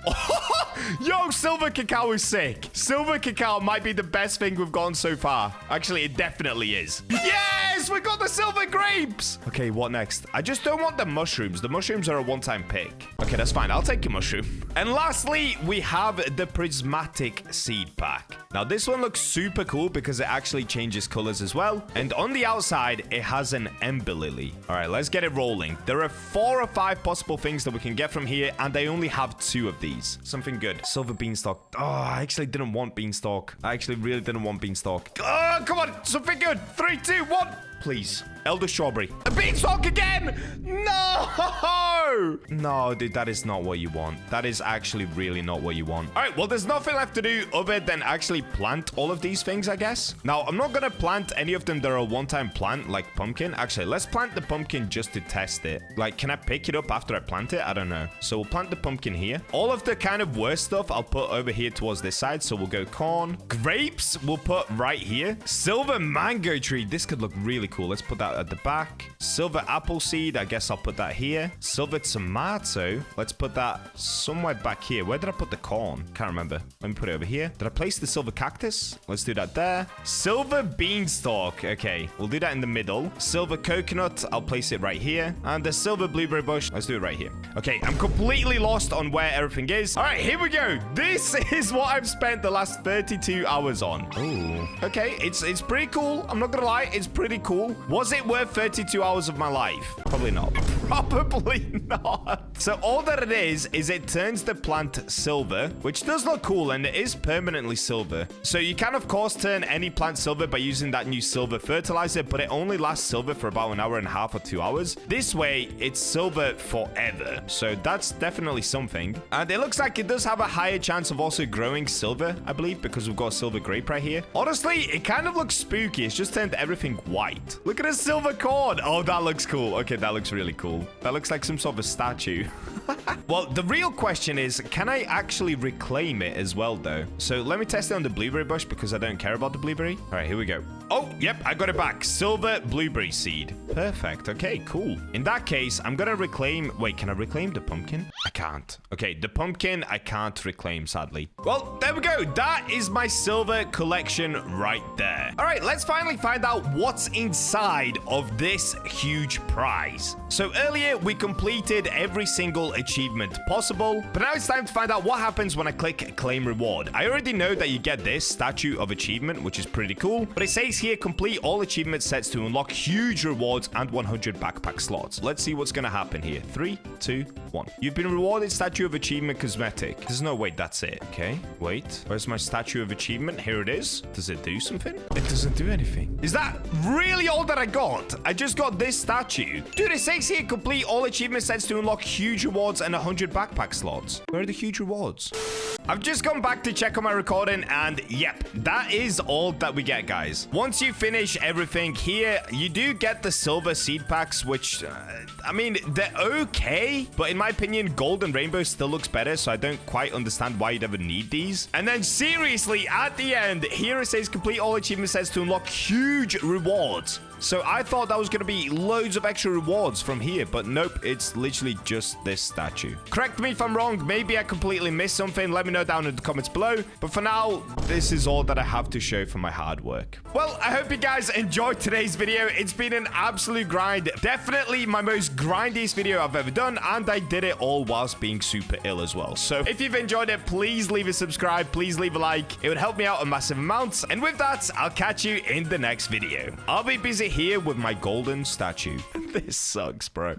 Yo, silver cacao is sick. Silver cacao might be the best thing we've gotten so far. Actually, it definitely is. Yes, we got the silver grapes. Okay, what next? I just don't want the mushrooms. The mushrooms are a one-time pick. Okay, that's fine. I'll take a mushroom. And lastly, we have the prismatic seed pack. Now, this one looks super cool because it actually changes colors as well. And on the outside, it has an ember lily. All right, let's get it rolling. There are 4 or 5 possible things that we can get from here, and I only have 2 of these. Something good. Silver beanstalk. Oh, I actually didn't want beanstalk. I actually really didn't want beanstalk. Oh, come on. Something good. 3, 2, 1. Please. Elder strawberry. A beanstalk again! No! No, dude, that is not what you want. That is actually really not what you want. All right, well, there's nothing left to do other than actually plant all of these things, I guess. Now, I'm not gonna plant any of them that are a one-time plant, like pumpkin. Actually, let's plant the pumpkin just to test it. Like, can I pick it up after I plant it? I don't know. So we'll plant the pumpkin here. All of the kind of worst stuff I'll put over here towards this side. So we'll go corn. Grapes we'll put right here. Silver mango tree. This could look really cool. Let's put that at the back. Silver apple seed, I guess I'll put that here. Silver tomato, let's put that somewhere back here. Where did I put the corn? Can't remember. Let me put it over here. Did I place the silver cactus? Let's do that there. Silver beanstalk. Okay, we'll do that in the middle. Silver coconut, I'll place it right here. And the silver blueberry bush, let's do it right here. Okay, I'm completely lost on where everything is. All right, here we go. This is what I've spent the last 32 hours on. Ooh. Okay, it's pretty cool. I'm not gonna lie, it's pretty cool. Was it worth 32 hours of my life? Probably not. Probably not. So all that it is it turns the plant silver, which does look cool, and it is permanently silver. So you can, of course, turn any plant silver by using that new silver fertilizer, but it only lasts silver for about an hour and a half or 2 hours. This way, it's silver forever. So that's definitely something. And it looks like it does have a higher chance of also growing silver, I believe, because we've got a silver grape right here. Honestly, it kind of looks spooky. It's just turned everything white. Look at a silver cord. Oh, that looks cool. Okay, that looks really cool. That looks like some sort of a statue. Well, the real question is, can I actually reclaim it as well, though? So let me test it on the blueberry bush because I don't care about the blueberry. All right, here we go. Oh, yep, I got it back. Silver blueberry seed. Perfect. Okay, cool. In that case, I'm going to reclaim... Wait, can I reclaim the pumpkin? I can't. Okay, the pumpkin I can't reclaim, sadly. Well, there we go. That is my silver collection right there. All right, let's finally find out what's inside of this huge prize. So earlier, we completed every single achievement possible, but now it's time to find out what happens when I click claim reward. I already know that you get this statue of achievement, which is pretty cool, but it says here complete all achievement sets to unlock huge rewards and 100 backpack slots. Let's see what's gonna happen here. 3, 2, 1. You've been rewarded statue of achievement cosmetic. There's no wait, that's it. Okay, wait, where's my statue of achievement? Here it is. Does it do something? It doesn't do anything. Is that really all that I got? I just got this statue. Dude, it says here complete all achievement sets to unlock huge rewards and 100 backpack slots. Where are the huge rewards? I've just gone back to check on my recording, and yep, that is all that we get, guys. Once you finish everything here, you do get the silver seed packs, which, I mean, they're okay, but in my opinion, gold and rainbow still looks better, so I don't quite understand why you'd ever need these. And then seriously, at the end, here it says complete all achievement sets to unlock huge rewards. So I thought that was going to be loads of extra rewards from here, but nope, it's literally just this statue. Correct me if I'm wrong. Maybe I completely missed something. Let me know down in the comments below. But for now, this is all that I have to show for my hard work. Well, I hope you guys enjoyed today's video. It's been an absolute grind. Definitely my most grindiest video I've ever done, and I did it all whilst being super ill as well. So if you've enjoyed it, please leave a subscribe. Please leave a like. It would help me out a massive amount. And with that, I'll catch you in the next video. I'll be busy here with my golden statue. This sucks, bro.